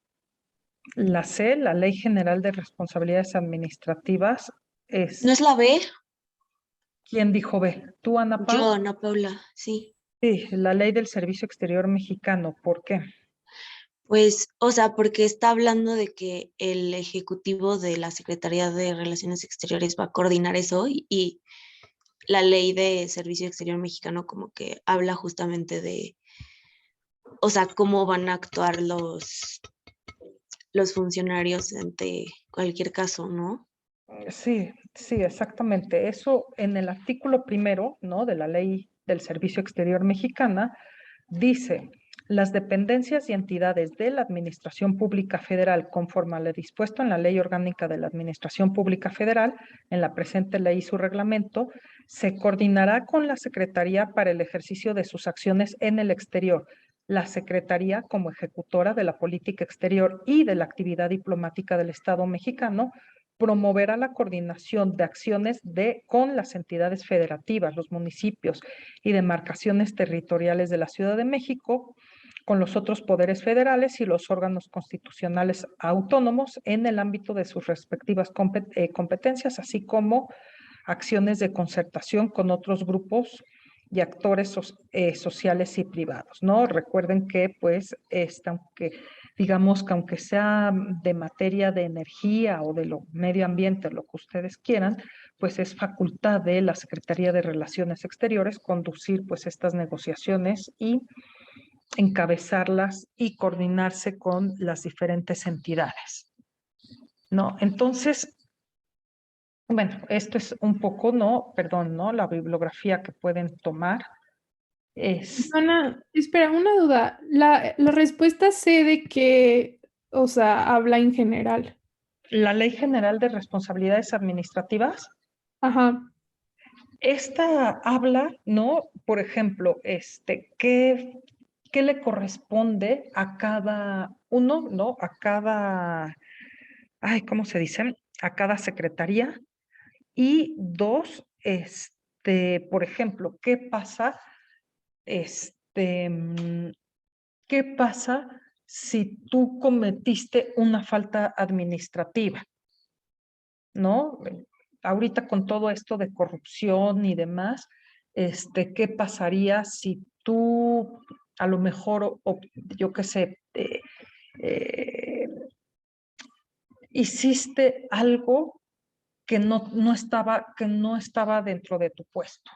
La C, la Ley General de Responsabilidades Administrativas, es... ¿No es la B? ¿Quién dijo B? ¿Tú, Ana Paula? Yo, Ana Paula, sí. Sí, la Ley del Servicio Exterior Mexicano. ¿Por qué? Pues, o sea, porque está hablando de que el ejecutivo de la Secretaría de Relaciones Exteriores va a coordinar eso y la ley de Servicio Exterior Mexicano como que habla justamente de, o sea, cómo van a actuar los funcionarios ante cualquier caso, ¿no? Sí, sí, exactamente. Eso en el artículo primero, ¿no? De la Ley del Servicio Exterior Mexicana, dice, las dependencias y entidades de la Administración Pública Federal, conforme a lo dispuesto en la Ley Orgánica de la Administración Pública Federal, en la presente ley y su reglamento, se coordinará con la Secretaría para el ejercicio de sus acciones en el exterior. La Secretaría, como ejecutora de la política exterior y de la actividad diplomática del Estado mexicano, promoverá la coordinación de acciones con las entidades federativas, los municipios y demarcaciones territoriales de la Ciudad de México, con los otros poderes federales y los órganos constitucionales autónomos en el ámbito de sus respectivas competencias, así como acciones de concertación con otros grupos y actores sociales y privados, ¿no? Recuerden que, pues, digamos que aunque sea de materia de energía o de lo medio ambiente, lo que ustedes quieran, pues es facultad de la Secretaría de Relaciones Exteriores conducir, pues, estas negociaciones y encabezarlas y coordinarse con las diferentes entidades, ¿no? Entonces, bueno, esto es un poco, ¿no? Perdón, ¿no? La bibliografía que pueden tomar es... Ana, espera, una duda. La respuesta C de que, o sea, habla en general. La Ley General de Responsabilidades Administrativas, Ajá. esta habla, ¿no? Por ejemplo, ¿qué le corresponde a cada uno, ¿no? A cada, ¿cómo se dice? A cada secretaría. Y dos, por ejemplo, ¿qué pasa si tú cometiste una falta administrativa? ¿No? Ahorita con todo esto de corrupción y demás, ¿qué pasaría si tú a lo mejor, yo qué sé, hiciste algo que no estaba dentro de tu puesto?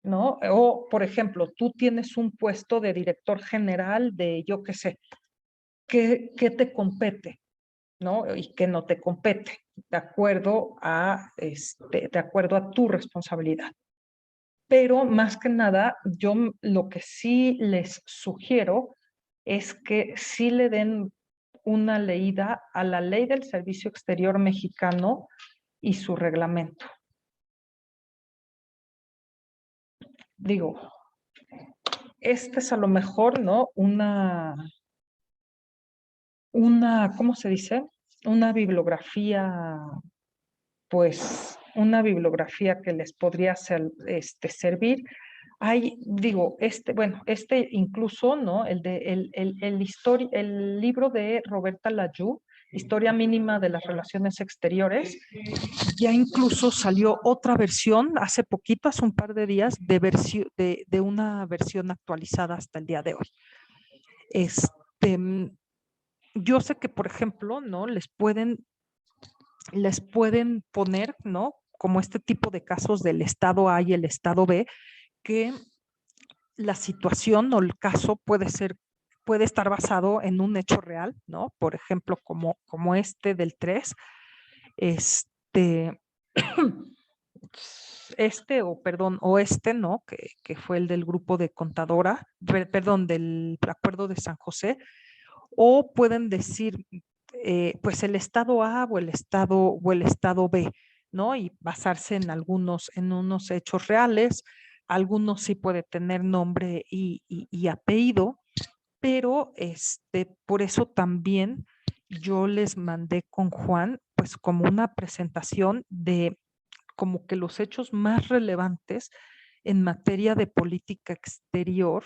¿No? O, por ejemplo, tú tienes un puesto de director general de, yo qué sé, ¿qué te compete? ¿No? Y qué no te compete, de acuerdo a tu responsabilidad. Pero más que nada, yo lo que sí les sugiero es que sí le den una leída a la Ley del Servicio Exterior Mexicano y su reglamento. Digo, es a lo mejor, ¿no? ¿Cómo se dice? Una bibliografía, pues, una bibliografía que les podría servir. Digo, incluso, ¿no? El libro de Roberta Layú, Historia Mínima de las Relaciones Exteriores, ya incluso salió otra versión hace poquito, hace un par de días, de una versión actualizada hasta el día de hoy. Yo sé que, por ejemplo, ¿no? Les pueden poner, ¿no? Como este tipo de casos del estado A y el estado B, que la situación o el caso puede estar basado en un hecho real, ¿no? Por ejemplo, como del 3, ¿no? Que fue el del grupo de Contadora, perdón, del Acuerdo de San José, o pueden decir, pues el estado A o el estado B, ¿no? Y basarse en unos hechos reales. Algunos sí puede tener nombre y apellido, pero por eso también yo les mandé con Juan, pues como una presentación de como que los hechos más relevantes en materia de política exterior,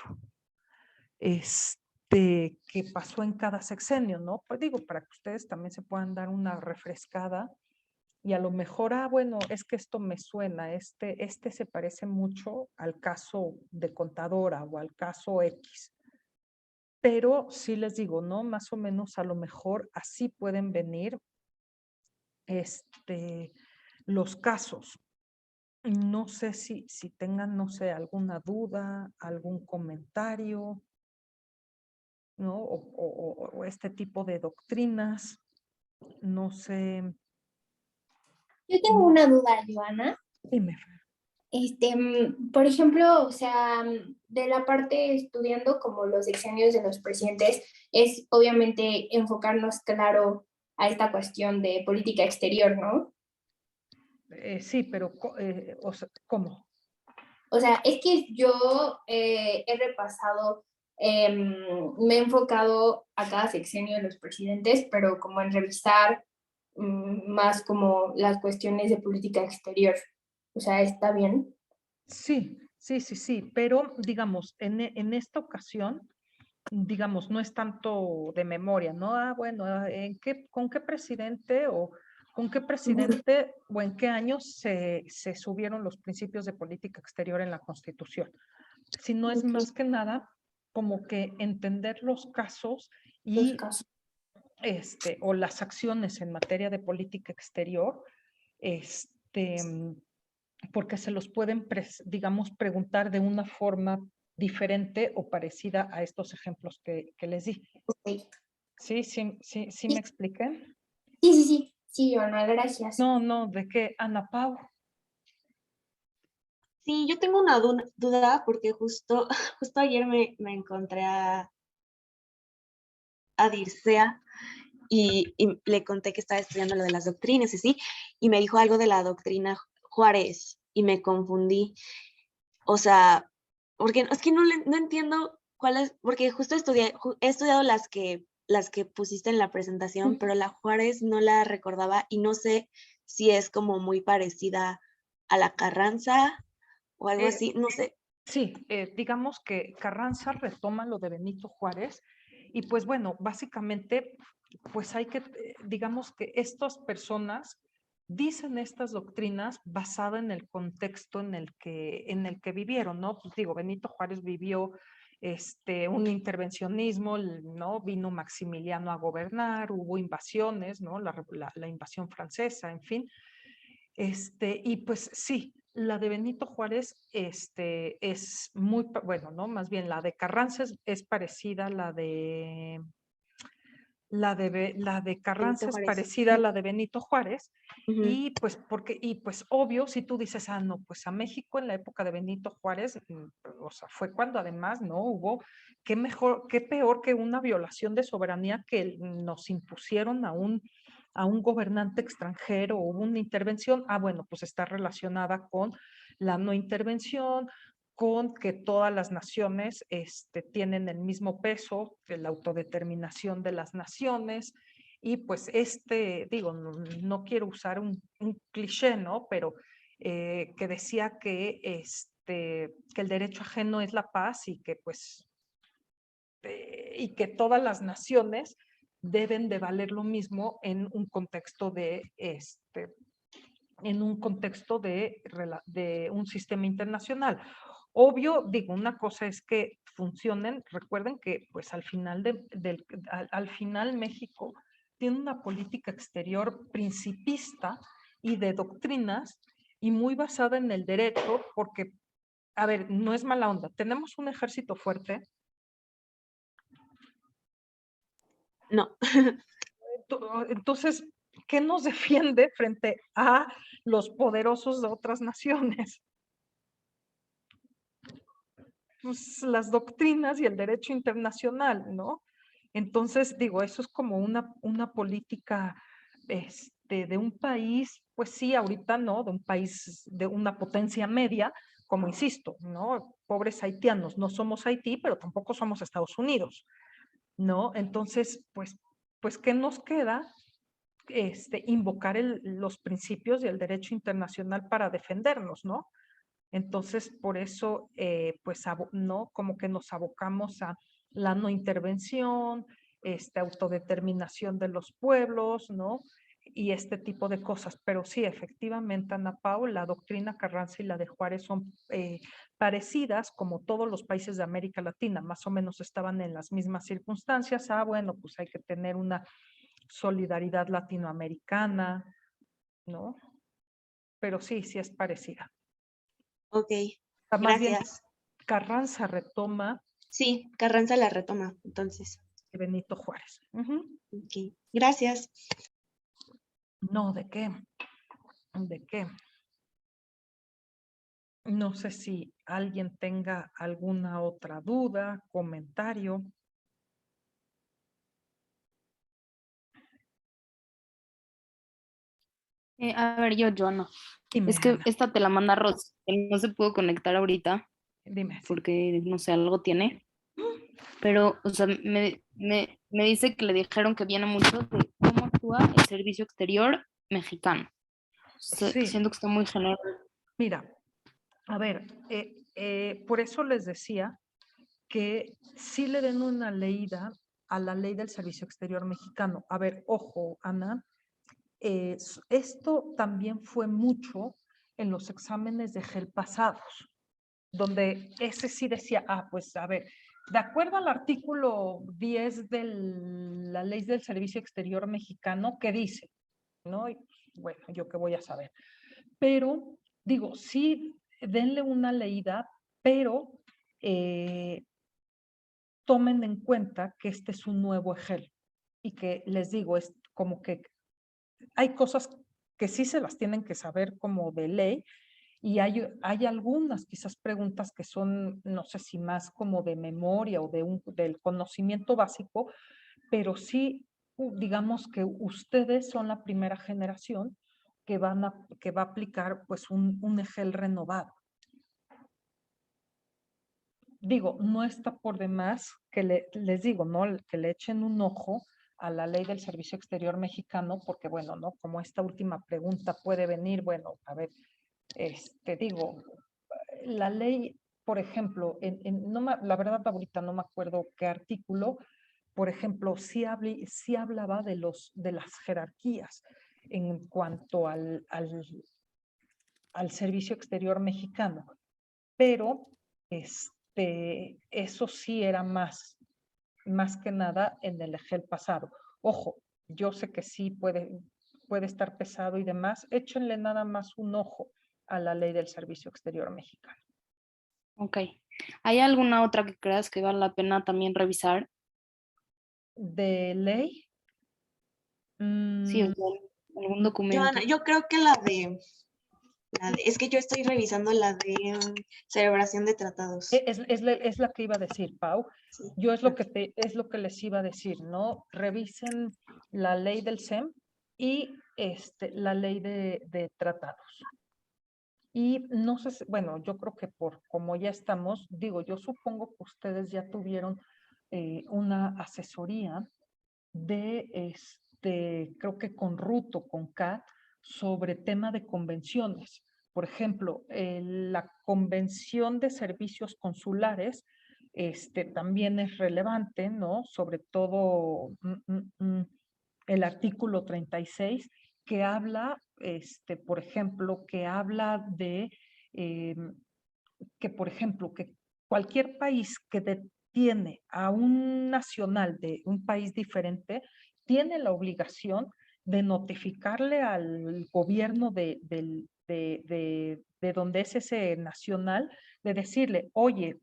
que pasó en cada sexenio, ¿no? Pues digo, para que ustedes también se puedan dar una refrescada y a lo mejor, bueno, es que esto me suena, este se parece mucho al caso de Contadora o al caso X. Pero sí les digo, ¿no? Más o menos a lo mejor así pueden venir los casos. No sé si tengan, no sé, alguna duda, algún comentario, ¿no? O este tipo de doctrinas, no sé. Yo tengo una duda, Joana. Dime. Por ejemplo, o sea, de la parte estudiando como los sexenios de los presidentes, es obviamente enfocarnos claro a esta cuestión de política exterior, ¿no? Sí, pero, o sea, ¿cómo? O sea, es que yo he repasado, me he enfocado a cada sexenio de los presidentes, pero como en revisar más como las cuestiones de política exterior. O sea, ¿está bien? Sí, pero digamos, en esta ocasión, digamos, no es tanto de memoria, ¿no? Bueno, ¿con qué presidente o con qué presidente o en qué año se subieron los principios de política exterior en la Constitución? Sino es más que nada como que entender los casos y o las acciones en materia de política exterior, porque se los pueden, digamos, preguntar de una forma diferente o parecida a estos ejemplos que les di. Ok. ¿Sí me expliqué? Sí, Joana, gracias. No, ¿de qué? Ana Pau. Sí, yo tengo una duda porque justo ayer me encontré a Dircea y le conté que estaba estudiando lo de las doctrinas y sí, y me dijo algo de la doctrina Juárez y me confundí. O sea, porque es que no entiendo cuál es, porque justo he estudiado las que pusiste en la presentación, pero la Juárez no la recordaba y no sé si es como muy parecida a la Carranza o algo así, no sé. Sí, digamos que Carranza retoma lo de Benito Juárez y pues bueno, básicamente pues hay que, digamos que estas personas dicen estas doctrinas basada en el contexto en el que vivieron, ¿no? Pues digo, Benito Juárez vivió un intervencionismo, ¿no? Vino Maximiliano a gobernar, hubo invasiones, ¿no? La invasión francesa, en fin. Y pues sí, la de Benito Juárez es muy, bueno, ¿no? Más bien la de Carranza es parecida a la de Carranza es parecida a la de Benito Juárez, y pues obvio, si tú dices, no, pues a México en la época de Benito Juárez, o sea, fue cuando además, ¿no? Hubo, qué peor que una violación de soberanía que nos impusieron a un gobernante extranjero, hubo una intervención, bueno, pues está relacionada con la no intervención, con que todas las naciones tienen el mismo peso, de la autodeterminación de las naciones, y pues digo, no quiero usar un cliché, ¿no? Pero que decía que el derecho ajeno es la paz y que pues, y que todas las naciones deben de valer lo mismo en un contexto de un sistema internacional. Obvio, digo, una cosa es que funcionen, recuerden que pues al final, al final México tiene una política exterior principista y de doctrinas y muy basada en el derecho, porque, a ver, no es mala onda, tenemos un ejército fuerte. No. Entonces, ¿qué nos defiende frente a los poderosos de otras naciones? Pues las doctrinas y el derecho internacional, ¿no? Entonces, digo, eso es como una política de un país, pues sí, ahorita no, de un país de una potencia media, como insisto, ¿no? Pobres haitianos, no somos Haití, pero tampoco somos Estados Unidos, ¿no? Entonces, pues ¿qué nos queda? Invocar los principios y el derecho internacional para defendernos, ¿no? Entonces, por eso, ¿no? Como que nos abocamos a la no intervención, autodeterminación de los pueblos, ¿no? Y este tipo de cosas. Pero sí, efectivamente, Ana Pau, la doctrina Carranza y la de Juárez son parecidas, como todos los países de América Latina, más o menos estaban en las mismas circunstancias. Bueno, pues hay que tener una solidaridad latinoamericana, ¿no? Pero sí, sí es parecida. Ok, Más bien, gracias. Carranza retoma Sí, Carranza la retoma, entonces. de Benito Juárez. Ok, gracias. No, ¿de qué? ¿De qué? No sé si alguien tenga alguna otra duda, comentario. A ver, yo no. Dime, Es que Ana, esta te la manda Ros, que no se pudo conectar ahorita dime. Sí. porque, no sé, algo tiene. Pero, o sea, me dice que le dijeron que viene mucho de cómo actúa el servicio exterior mexicano. Sí, Siento que está muy general. mira, a ver, por eso les decía que sí le den una leída a la ley del servicio exterior mexicano. A ver, ojo, Ana, esto también fue mucho en los exámenes de GEL pasados, donde ese sí decía, pues a ver, de acuerdo al artículo 10 de la ley del servicio exterior mexicano, ¿qué dice? ¿No? Y, bueno, yo qué voy a saber. Pero, digo, sí, denle una leída, pero tomen en cuenta que este es un nuevo EGEL y que les digo, es como que hay cosas que sí se las tienen que saber como de ley y hay algunas quizás preguntas que son, no sé si más como de memoria o del conocimiento básico, pero sí, digamos que ustedes son la primera generación que va a aplicar pues un EGEL renovado. Digo, no está por demás que les digo, ¿no? Que le echen un ojo a la ley del servicio exterior mexicano, porque bueno, ¿no? Como esta última pregunta puede venir, bueno, a ver, digo, la ley, por ejemplo, la verdad ahorita no me acuerdo qué artículo, por ejemplo, sí hablaba de las jerarquías en cuanto al servicio exterior mexicano, pero eso sí era más que nada en el EGEL pasado. Ojo, yo sé que sí puede estar pesado y demás, échenle nada más un ojo a la ley del servicio exterior mexicano. Ok. ¿Hay alguna otra que creas que vale la pena también revisar? ¿De ley? Sí, o sea, algún documento. Joana, yo creo que es que yo estoy revisando la de celebración de tratados. Es la que iba a decir, Pau. Sí. Yo es lo que les iba a decir, ¿no? Revisen la ley del SEM y la ley de tratados. Y no sé, bueno, yo creo que como ya estamos, digo, yo supongo que ustedes ya tuvieron una asesoría creo que con Ruth o con K, sobre tema de convenciones. Por ejemplo, la convención de servicios consulares también es relevante, ¿no? Sobre todo el artículo 36 que habla, por ejemplo, que habla de que, por ejemplo, que cualquier país que detiene a un nacional de un país diferente tiene la obligación de notificarle al gobierno de donde es ese nacional, de decirle, oye,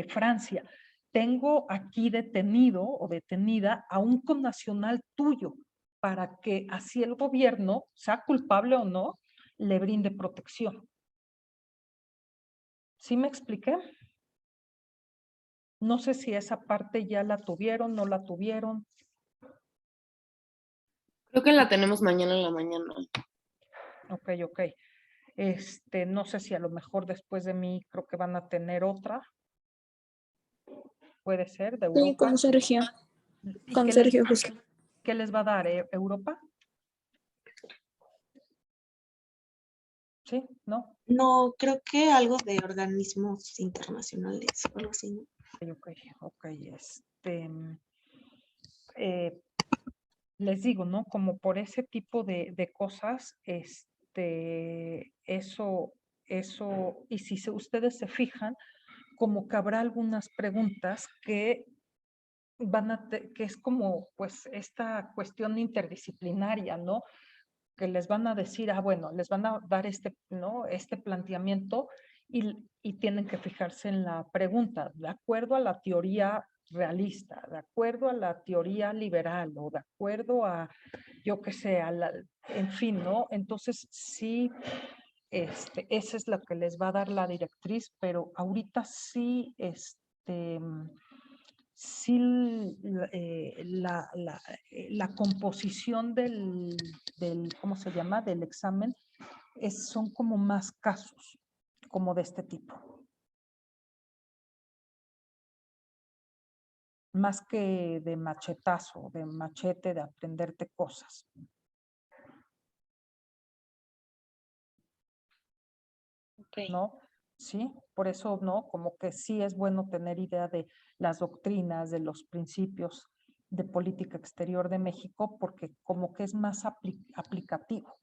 Francia, tengo aquí detenido o detenida a un connacional tuyo, para que así el gobierno, sea culpable o no, le brinde protección. ¿Sí me expliqué? No sé si esa parte ya la tuvieron, no la tuvieron. Creo que la tenemos mañana en la mañana. Ok. No sé si a lo mejor después de mí creo que van a tener otra. Puede ser, de Europa. Sí, con Sergio. ¿Y Con qué Sergio, justo. ¿Qué les va a dar? ¿Europa? ¿Sí? ¿No? No, creo que algo de organismos internacionales o algo así, ¿no? Ok. Les digo, ¿no? Como por ese tipo de cosas, eso, y si ustedes se fijan, como que habrá algunas preguntas que que es como, pues, esta cuestión interdisciplinaria, ¿no? Que les van a decir, bueno, les van a dar ¿no? Este planteamiento y tienen que fijarse en la pregunta, de acuerdo a la teoría realista, de acuerdo a la teoría liberal o de acuerdo a, yo qué sé, en fin, ¿no? Entonces, sí, esa es la que les va a dar la directriz, pero ahorita sí, sí la composición ¿cómo se llama? Del examen son como más casos, como de este tipo. Más que de machetazo, de machete, de aprenderte cosas. ¿No? Sí, por eso, ¿no? Como que sí es bueno tener idea de las doctrinas, de los principios de política exterior de México, porque como que es más aplicativo.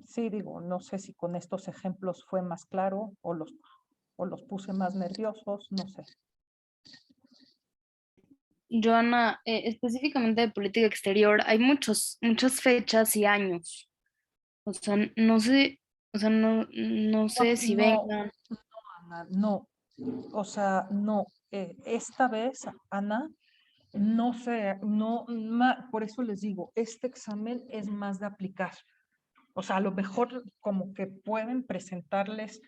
Sí, digo, no sé si con estos ejemplos fue más claro o los puse más nerviosos, no sé. Joana, específicamente de política exterior, hay muchas fechas y años. O sea, no sé, no sé si vengan. Ana, no. O sea, no. Esta vez, Ana, no sé, no, por eso les digo, este examen es más de aplicar. O sea, a lo mejor como que pueden presentarles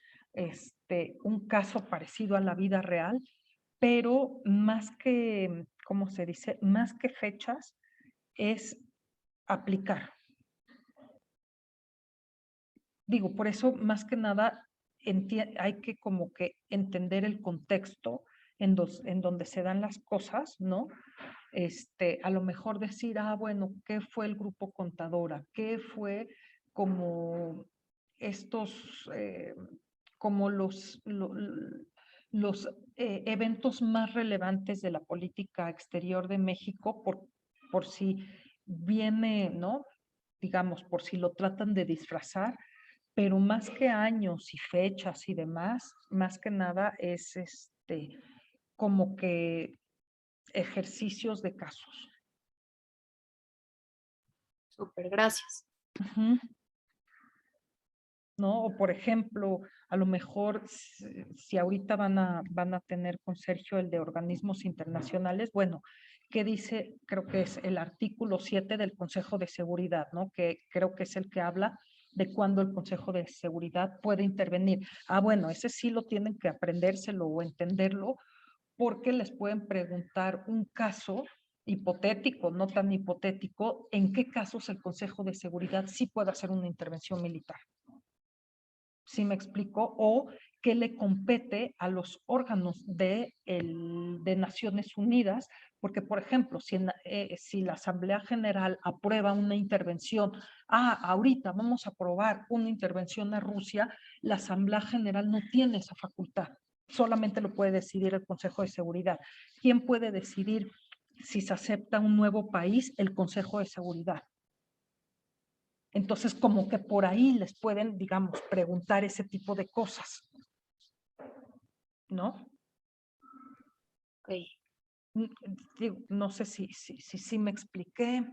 un caso parecido a la vida real, pero más que, ¿cómo se dice? Más que fechas, es aplicar. Digo, por eso más que nada hay que como que entender el contexto en donde se dan las cosas, ¿no? A lo mejor decir, bueno, ¿qué fue el grupo contadora? ¿Qué fue como estos, como los eventos más relevantes de la política exterior de México por si viene, ¿no? Digamos, por si lo tratan de disfrazar, pero más que años y fechas y demás, más que nada es como que ejercicios de casos. Súper, gracias. ¿No? O por ejemplo, a lo mejor si ahorita van a tener con Sergio el de organismos internacionales, bueno, ¿qué dice? Creo que es el artículo 7 del Consejo de Seguridad, ¿no? Que creo que es el que habla de cuándo el Consejo de Seguridad puede intervenir. Bueno, ese sí lo tienen que aprendérselo o entenderlo, porque les pueden preguntar un caso hipotético, no tan hipotético, en qué casos el Consejo de Seguridad sí puede hacer una intervención militar. ¿Sí me explico? O qué le compete a los órganos de Naciones Unidas, porque, por ejemplo, si la Asamblea General aprueba una intervención, ahorita vamos a aprobar una intervención a Rusia, la Asamblea General no tiene esa facultad, solamente lo puede decidir el Consejo de Seguridad. ¿Quién puede decidir si se acepta un nuevo país? El Consejo de Seguridad. Entonces, como que por ahí les pueden, digamos, preguntar ese tipo de cosas, ¿no? Ok. No sé si me expliqué.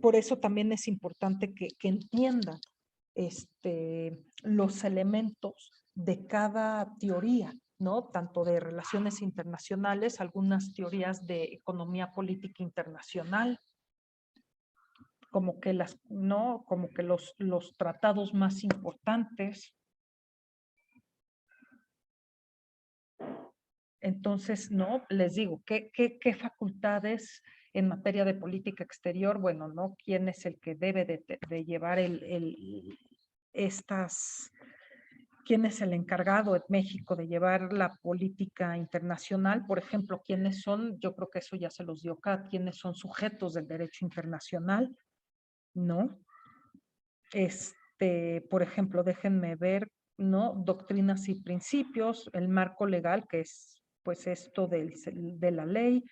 Por eso también es importante que entiendan los elementos de cada teoría, ¿no? Tanto de relaciones internacionales, algunas teorías de economía política internacional, como que ¿no? Como que los tratados más importantes. Entonces, no, les digo, ¿qué facultades en materia de política exterior? Bueno, ¿no? ¿Quién es el que debe de llevar quién es el encargado en México de llevar la política internacional? Por ejemplo, ¿quiénes son? Yo creo que eso ya se los dio acá, ¿quiénes son sujetos del derecho internacional? ¿No? Por ejemplo, déjenme ver, ¿no? Doctrinas y principios, el marco legal, que es pues esto de la ley,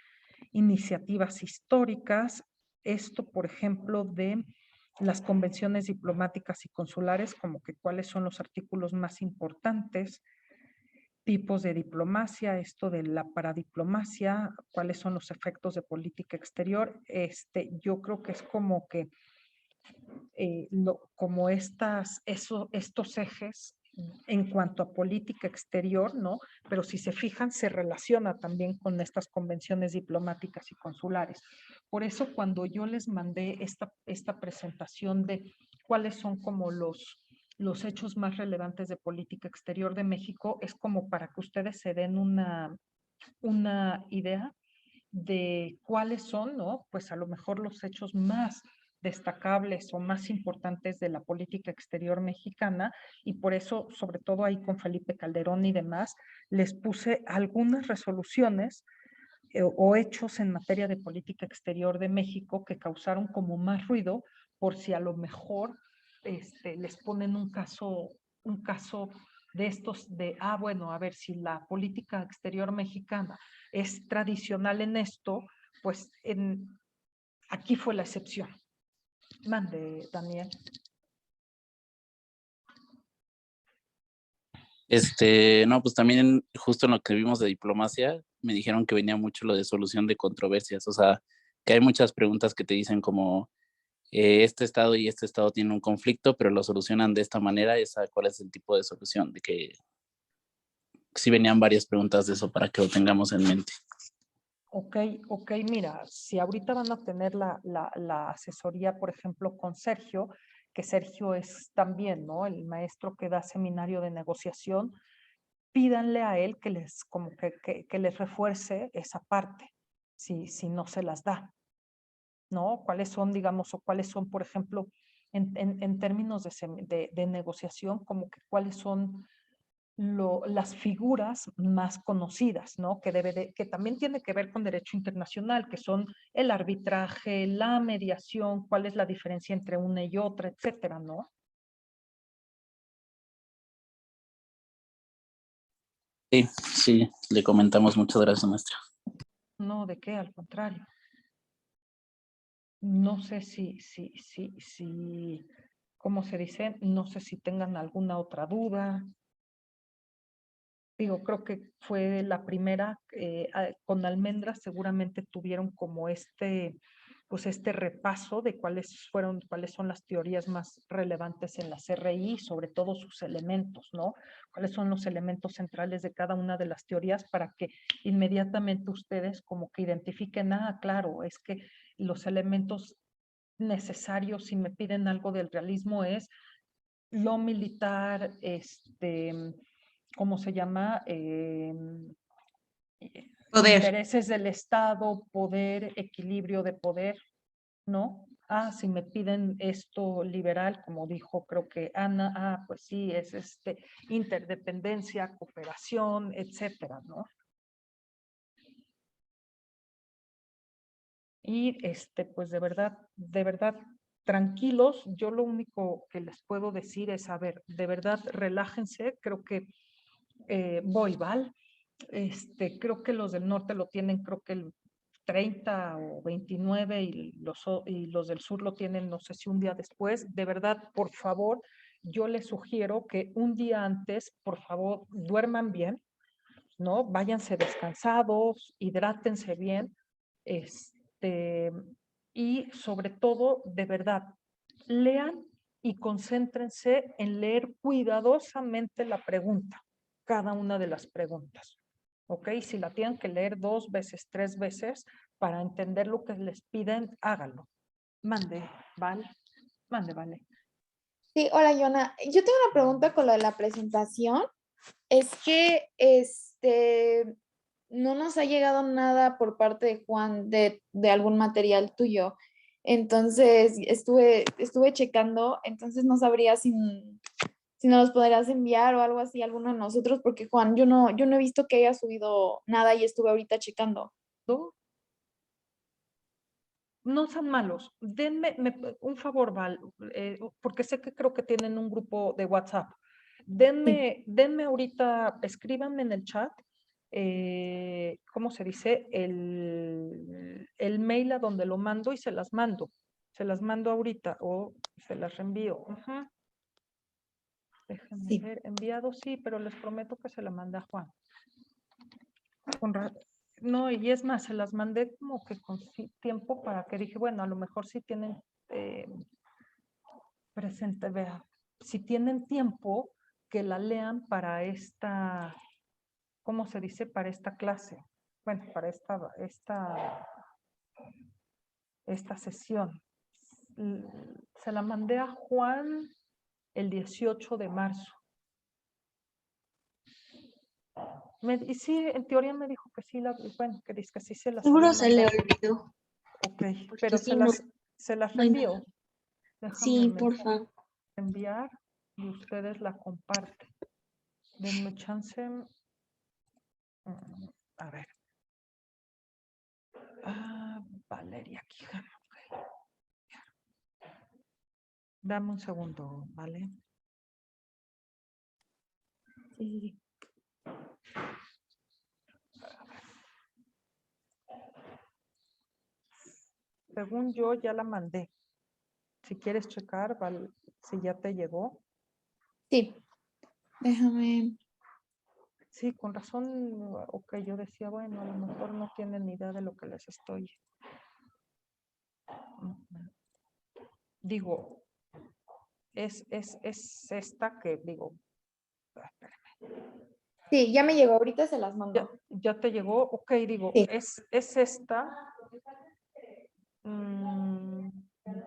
iniciativas históricas, esto, por ejemplo, de las convenciones diplomáticas y consulares, como que cuáles son los artículos más importantes, tipos de diplomacia, esto de la paradiplomacia, cuáles son los efectos de política exterior. Yo creo que es como que como estos ejes en cuanto a política exterior, ¿no? Pero si se fijan, se relaciona también con estas convenciones diplomáticas y consulares. Por eso, cuando yo les mandé esta presentación de cuáles son como los hechos más relevantes de política exterior de México, es como para que ustedes se den una idea de cuáles son, ¿no? Pues a lo mejor los hechos más destacables o más importantes de la política exterior mexicana, y por eso, sobre todo ahí con Felipe Calderón y demás, les puse algunas resoluciones o hechos en materia de política exterior de México que causaron como más ruido, por si a lo mejor les ponen un caso de estos bueno, a ver, si la política exterior mexicana es tradicional en esto, pues aquí fue la excepción. Mande, Daniel. No, pues también justo en lo que vimos de diplomacia, me dijeron que venía mucho lo de solución de controversias, o sea, que hay muchas preguntas que te dicen como este estado y este estado tienen un conflicto, pero lo solucionan de esta manera, ¿cuál es el tipo de solución? De que sí venían varias preguntas de eso para que lo tengamos en mente. Ok, mira, si ahorita van a tener la asesoría, por ejemplo, con Sergio, que Sergio es también, ¿no? El maestro que da seminario de negociación, pídanle a él que les refuerce esa parte, si no se las da, ¿no? ¿Cuáles son, digamos, o cuáles son, por ejemplo, en términos de negociación, como que cuáles son las figuras más conocidas, ¿no? Que también tiene que ver con derecho internacional, que son el arbitraje, la mediación, cuál es la diferencia entre una y otra, etcétera, ¿no? Sí, le comentamos. Muchas gracias, maestra. No, ¿de qué? Al contrario. No sé ¿cómo se dice? No sé si tengan alguna otra duda. Digo, creo que fue la primera, con Almendras seguramente tuvieron como pues este repaso de cuáles son las teorías más relevantes en la CRI, sobre todo sus elementos, ¿no? Cuáles son los elementos centrales de cada una de las teorías para que inmediatamente ustedes como que identifiquen, claro, es que los elementos necesarios si me piden algo del realismo es lo militar, ¿cómo se llama? Poder. Intereses del Estado, poder, equilibrio de poder, ¿no? Si me piden esto liberal, como dijo creo que Ana, pues sí, es interdependencia, cooperación, etcétera, ¿no? Y pues de verdad, tranquilos, yo lo único que les puedo decir es, a ver, de verdad, relájense, creo que Val, creo que los del norte lo tienen, creo que el 30 o 29 y los del sur lo tienen, no sé si un día después. De verdad, por favor, yo les sugiero que un día antes, por favor, duerman bien, ¿no? Váyanse descansados, hidrátense bien, y sobre todo, de verdad, lean y concéntrense en leer cuidadosamente la pregunta, cada una de las preguntas, ¿ok? Si la tienen que leer 2 veces, 3 veces para entender lo que les piden, háganlo. Mande, Vale. Sí, hola, Yona. Yo tengo una pregunta con lo de la presentación. Es que, no nos ha llegado nada por parte de Juan de algún material tuyo. Entonces estuve checando, entonces no sabría si nos los podrías enviar o algo así, alguno de nosotros, porque Juan, yo no he visto que haya subido nada y estuve ahorita checando. ¿No? No sean malos, denme un favor, Val, porque sé que creo que tienen un grupo de WhatsApp. Denme ahorita, escríbanme en el chat, ¿cómo se dice? El mail a donde lo mando y se las mando. Se las mando ahorita o se las reenvío. Ujú. Déjenme ver, enviado sí, pero les prometo que se la manda a Juan. No, y es más, se las mandé como que con tiempo para que dije, bueno, a lo mejor si tienen presente, vea, si tienen tiempo, que la lean para esta, ¿cómo se dice? Para esta clase. Bueno, para esta sesión. Se la mandé a Juan el 18 de marzo. Y sí, en teoría me dijo que sí, bueno, que dice que sí se las Seguro había se le mandado. olvidó. Ok, pero sí, se las no hay reenvío. nada. Déjame Sí, porfa. enviar y ustedes la comparten. Denme chance. A ver. Valeria Quijano. Dame un segundo, ¿vale? Sí. Según yo ya la mandé. Si quieres checar, si ya te llegó. Sí, déjame. Sí, con razón, ok, yo decía, bueno, a lo mejor no tienen ni idea de lo que les estoy. Digo, es esta que digo, espérame. Sí, ya me llegó, ahorita se las mando. ¿Ya te llegó? Ok, digo, Sí. es esta.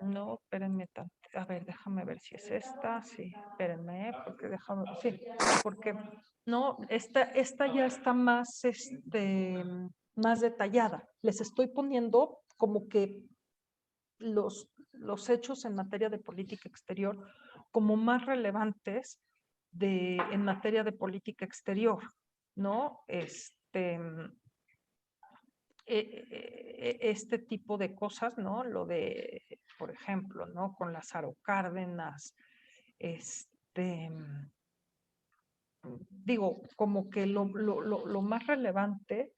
No, espérenme tanto. A ver, déjame ver si es esta. Sí, espérenme, porque déjame. Sí, porque no, esta ya está más, más detallada. Les estoy poniendo como que los hechos en materia de política exterior como más relevantes en materia de política exterior, ¿no? Este tipo de cosas, ¿no? Lo de, por ejemplo, ¿no? Con Lázaro Cárdenas, digo, como que lo más relevante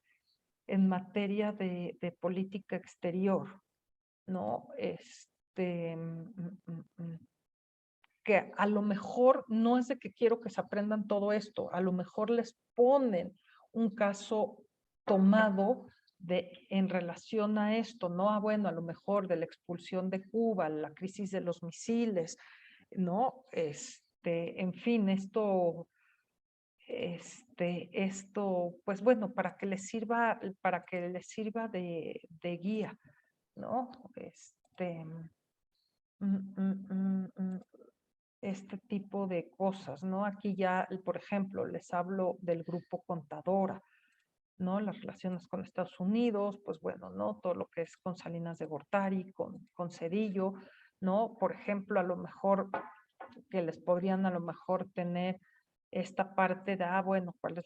en materia de política exterior, ¿no? Que a lo mejor no es de que quiero que se aprendan todo esto, a lo mejor les ponen un caso tomado en relación a esto, ¿no? Bueno, a lo mejor de la expulsión de Cuba, la crisis de los misiles, ¿no? En fin, esto, pues bueno, para que les sirva de guía, ¿no? Este tipo de cosas, ¿no? Aquí ya, por ejemplo, les hablo del grupo Contadora, ¿no? Las relaciones con Estados Unidos, pues bueno, ¿no? Todo lo que es con Salinas de Gortari, con Cedillo, ¿no? Por ejemplo, a lo mejor que les podrían a lo mejor tener esta parte de, bueno, cuál es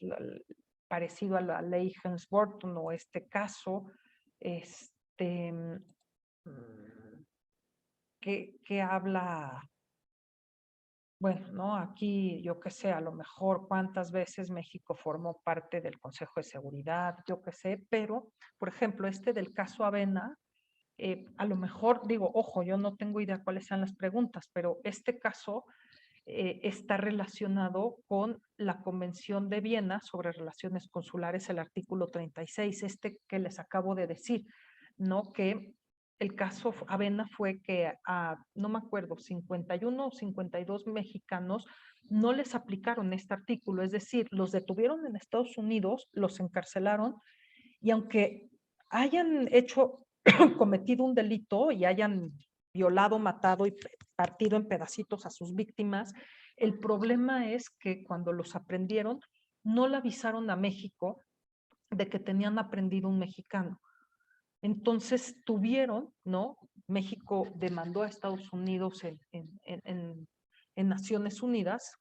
parecido a la ley Helms-Burton o este caso, que habla, bueno, ¿no? Aquí, yo qué sé, a lo mejor cuántas veces México formó parte del Consejo de Seguridad, yo qué sé, pero, por ejemplo, del caso Avena, a lo mejor, digo, ojo, yo no tengo idea cuáles sean las preguntas, pero este caso está relacionado con la Convención de Viena sobre Relaciones Consulares, el artículo 36, que les acabo de decir, ¿no? Que el caso Avena fue que no me acuerdo, 51 o 52 mexicanos no les aplicaron este artículo, es decir, los detuvieron en Estados Unidos, los encarcelaron y aunque hayan cometido un delito y hayan violado, matado y partido en pedacitos a sus víctimas, el problema es que cuando los aprendieron no le avisaron a México de que tenían aprendido un mexicano. Entonces tuvieron, ¿no? México demandó a Estados Unidos en Naciones Unidas,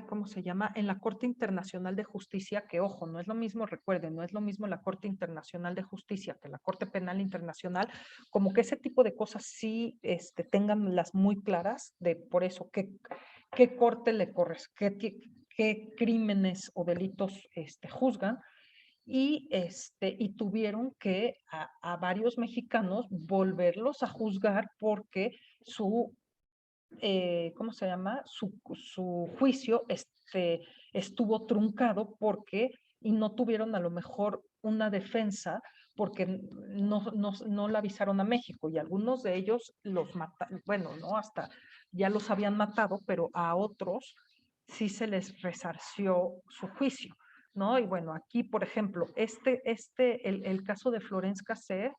¿cómo se llama? En la Corte Internacional de Justicia, que ojo, no es lo mismo, recuerden, no es lo mismo la Corte Internacional de Justicia que la Corte Penal Internacional, como que ese tipo de cosas sí tenganlas muy claras, de por eso, qué corte le corresponde, qué crímenes o delitos juzgan, y tuvieron que a varios mexicanos volverlos a juzgar porque su ¿cómo se llama? Su juicio estuvo truncado y no tuvieron a lo mejor una defensa porque no la avisaron a México, y algunos de ellos los mataron, bueno, no, hasta ya los habían matado, pero a otros sí se les resarció su juicio, ¿no? Y bueno, aquí, por ejemplo, el caso de Florence Cassé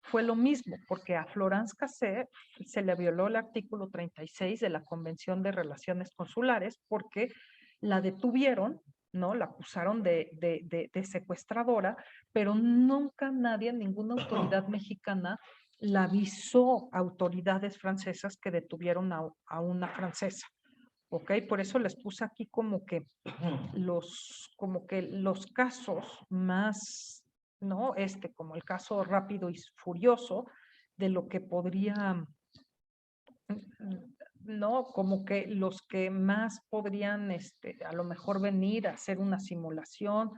fue lo mismo, porque a Florence Cassé se le violó el artículo 36 de la Convención de Relaciones Consulares porque la detuvieron, ¿no? La acusaron de secuestradora, pero nunca nadie, ninguna autoridad mexicana la avisó a autoridades francesas que detuvieron a una francesa. ¿Ok? Por eso les puse aquí como que los casos más, ¿no? Como el caso rápido y furioso de lo que podría, ¿no? Como que los que más podrían, a lo mejor venir a hacer una simulación,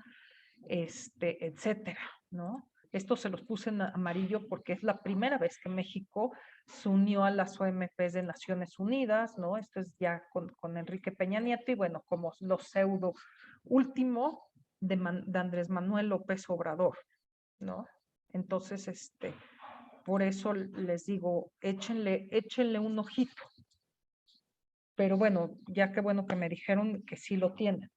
etcétera, ¿no? Esto se los puse en amarillo porque es la primera vez que México se unió a las OMPs de Naciones Unidas, ¿no? Esto es ya con Enrique Peña Nieto y bueno, como los pseudo último de Andrés Manuel López Obrador, ¿no? Entonces, por eso les digo, échenle un ojito. Pero bueno, ya qué bueno que me dijeron que sí lo tienen.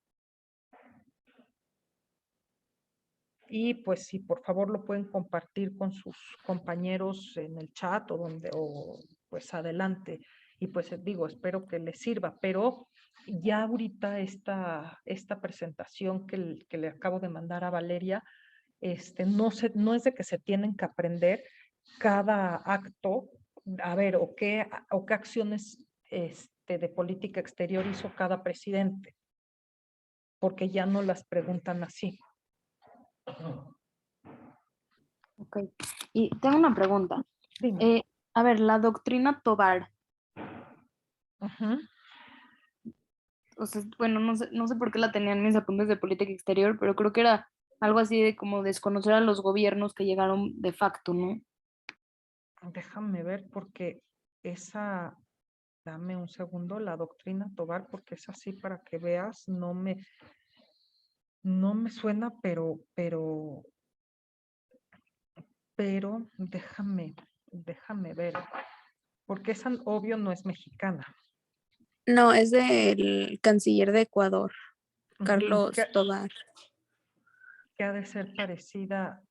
Y pues si por favor lo pueden compartir con sus compañeros en el chat o pues adelante. Y pues digo, espero que les sirva, pero ya ahorita esta presentación que le acabo de mandar a Valeria, no es de que se tienen que aprender cada acto, a ver, o qué acciones de política exterior hizo cada presidente, porque ya no las preguntan así. Ok. Y tengo una pregunta. Dime. A ver, la doctrina Tobar. Ajá. O sea, bueno, no sé por qué la tenían mis apuntes de política exterior, pero creo que era algo así de como desconocer a los gobiernos que llegaron de facto, ¿no? Déjame ver porque dame un segundo, la doctrina Tobar, porque es así para que veas, no me suena, pero déjame ver, porque esa obvio no es mexicana. No, es del canciller de Ecuador, Carlos ¿Qué, Tobar. que ha de ser parecida?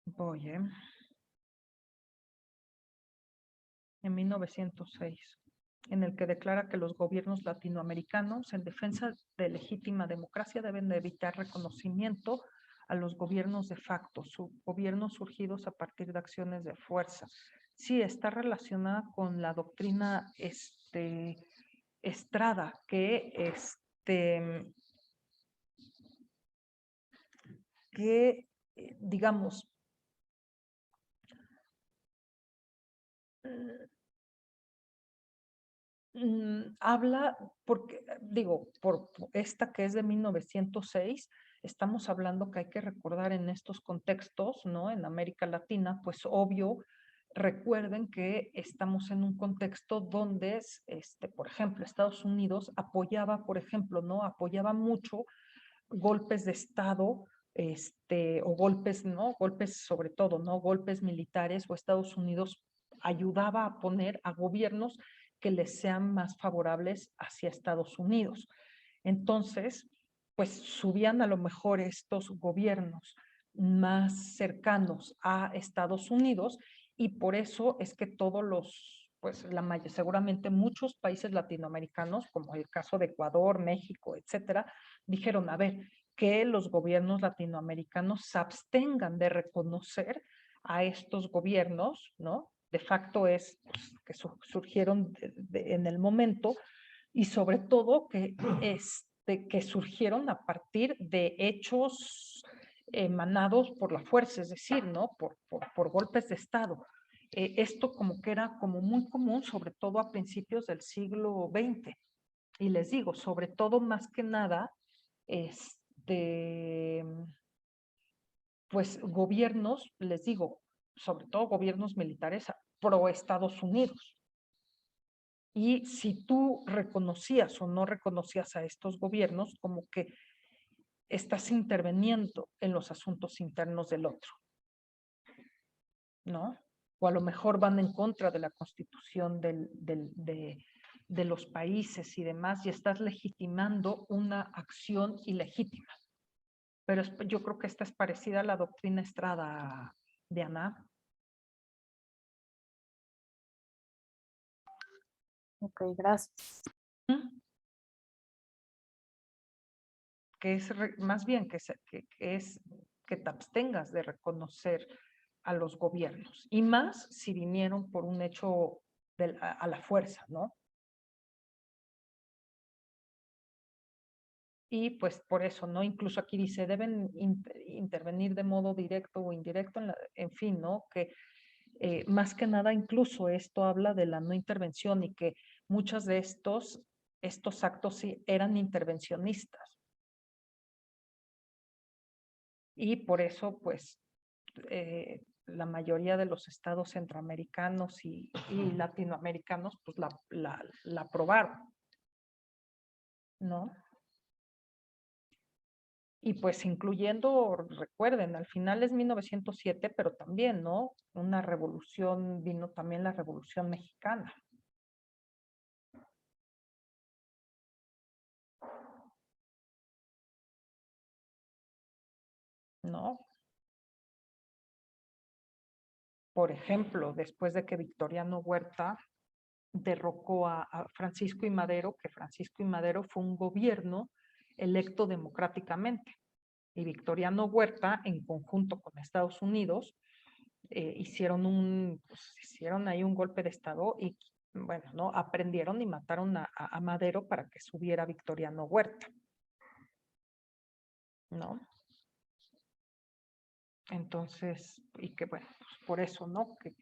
Voy, en 1906, en el que declara que los gobiernos latinoamericanos, en defensa de legítima democracia, deben de evitar reconocimiento a los gobiernos de facto, gobiernos surgidos a partir de acciones de fuerza. Sí, está relacionada con la doctrina Estrada, que digamos, habla, porque digo, por esta que es de 1906, estamos hablando que hay que recordar en estos contextos, ¿no? En América Latina, pues obvio, recuerden que estamos en un contexto donde, por ejemplo, Estados Unidos apoyaba, por ejemplo, ¿no? Apoyaba mucho golpes de Estado, o golpes, ¿no? Golpes sobre todo, ¿no? Golpes militares, o Estados Unidos ayudaba a poner a gobiernos que les sean más favorables hacia Estados Unidos. Entonces, pues subían a lo mejor estos gobiernos más cercanos a Estados Unidos y por eso es que todos los, pues seguramente muchos países latinoamericanos, como el caso de Ecuador, México, etcétera, dijeron, a ver, que los gobiernos latinoamericanos se abstengan de reconocer a estos gobiernos, ¿no? De facto es pues, que surgieron en el momento y sobre todo que surgieron a partir de hechos emanados por la fuerza, es decir, ¿no? Por golpes de Estado. Esto como que era como muy común, sobre todo a principios del siglo XX. Y les digo, sobre todo más que nada, pues gobiernos, les digo, sobre todo gobiernos militares pro Estados Unidos. Y si tú reconocías o no reconocías a estos gobiernos, como que estás interviniendo en los asuntos internos del otro, ¿no? O a lo mejor van en contra de la constitución de los países y demás, y estás legitimando una acción ilegítima. Pero yo creo que esta es parecida a la doctrina Estrada, Diana. Ok, gracias. Que es más bien que te abstengas de reconocer a los gobiernos, y más si vinieron por un hecho a la fuerza, ¿no? Y pues por eso, ¿no? Incluso aquí dice, deben intervenir de modo directo o indirecto, en fin, ¿no? Que más que nada, incluso esto habla de la no intervención y que muchos de estos actos sí eran intervencionistas. Y por eso, pues, la mayoría de los estados centroamericanos y latinoamericanos, pues, la aprobaron, ¿no? Y pues incluyendo, recuerden, al final es 1907, pero también, ¿no? Una revolución, vino también la Revolución Mexicana. ¿No? Por ejemplo, después de que Victoriano Huerta derrocó a Francisco I. Madero, que Francisco I. Madero fue un gobierno electo democráticamente. Y Victoriano Huerta, en conjunto con Estados Unidos, hicieron ahí un golpe de Estado y, bueno, ¿no? Aprendieron y mataron a Madero para que subiera Victoriano Huerta, ¿no? Entonces, y que bueno, pues por eso, ¿no? Que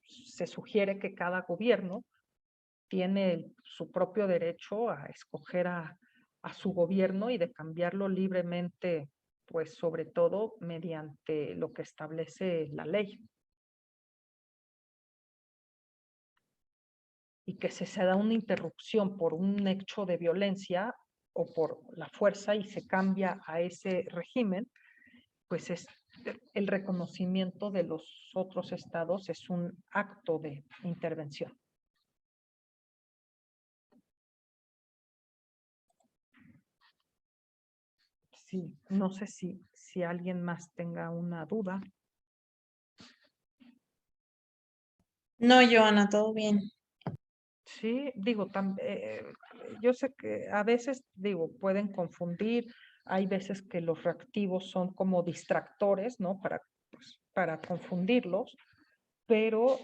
se sugiere que cada gobierno tiene su propio derecho a escoger a su gobierno y de cambiarlo libremente, pues sobre todo mediante lo que establece la ley. Y que si se da una interrupción por un hecho de violencia o por la fuerza y se cambia a ese régimen, pues es el reconocimiento de los otros estados es un acto de intervención. Sí, no sé si alguien más tenga una duda. No, Joana, todo bien. Sí, digo, yo sé que a veces, digo, pueden confundir, hay veces que los reactivos son como distractores, ¿no? Para confundirlos, pero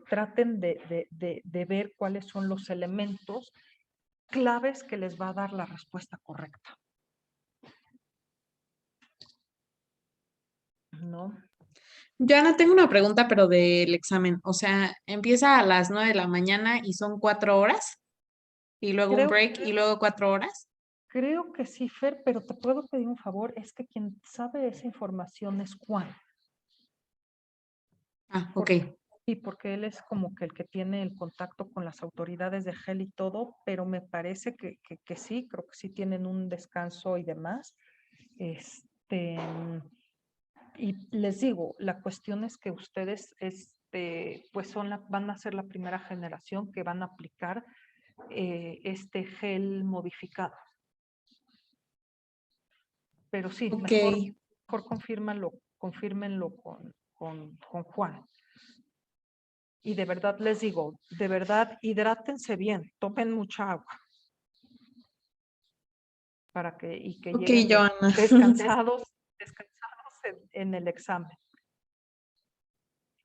traten de ver cuáles son los elementos claves que les va a dar la respuesta correcta. ¿No? Joana, tengo una pregunta, pero del examen. O sea, empieza a las 9 de la mañana y son 4 horas, y luego un break, y luego 4 horas. Creo que sí, Fer, pero te puedo pedir un favor, es que quien sabe esa información es Juan. Ah, ok. Sí, porque él es como que el que tiene el contacto con las autoridades de GEL y todo, pero me parece que sí, creo que sí tienen un descanso y demás. Y les digo, la cuestión es que ustedes pues van a ser la primera generación que van a aplicar este gel modificado. Pero sí, Okay. mejor confírmenlo con Juan. Y de verdad les digo, de verdad, hidrátense bien, tomen mucha agua. Para que, y que Ok, lleguen Joana. descansados en el examen.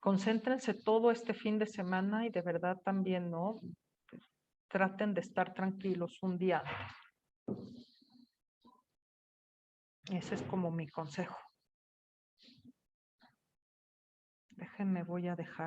Concéntrense todo este fin de semana y de verdad también, ¿no? Traten de estar tranquilos un día antes. Ese es como mi consejo. Déjenme, voy a dejar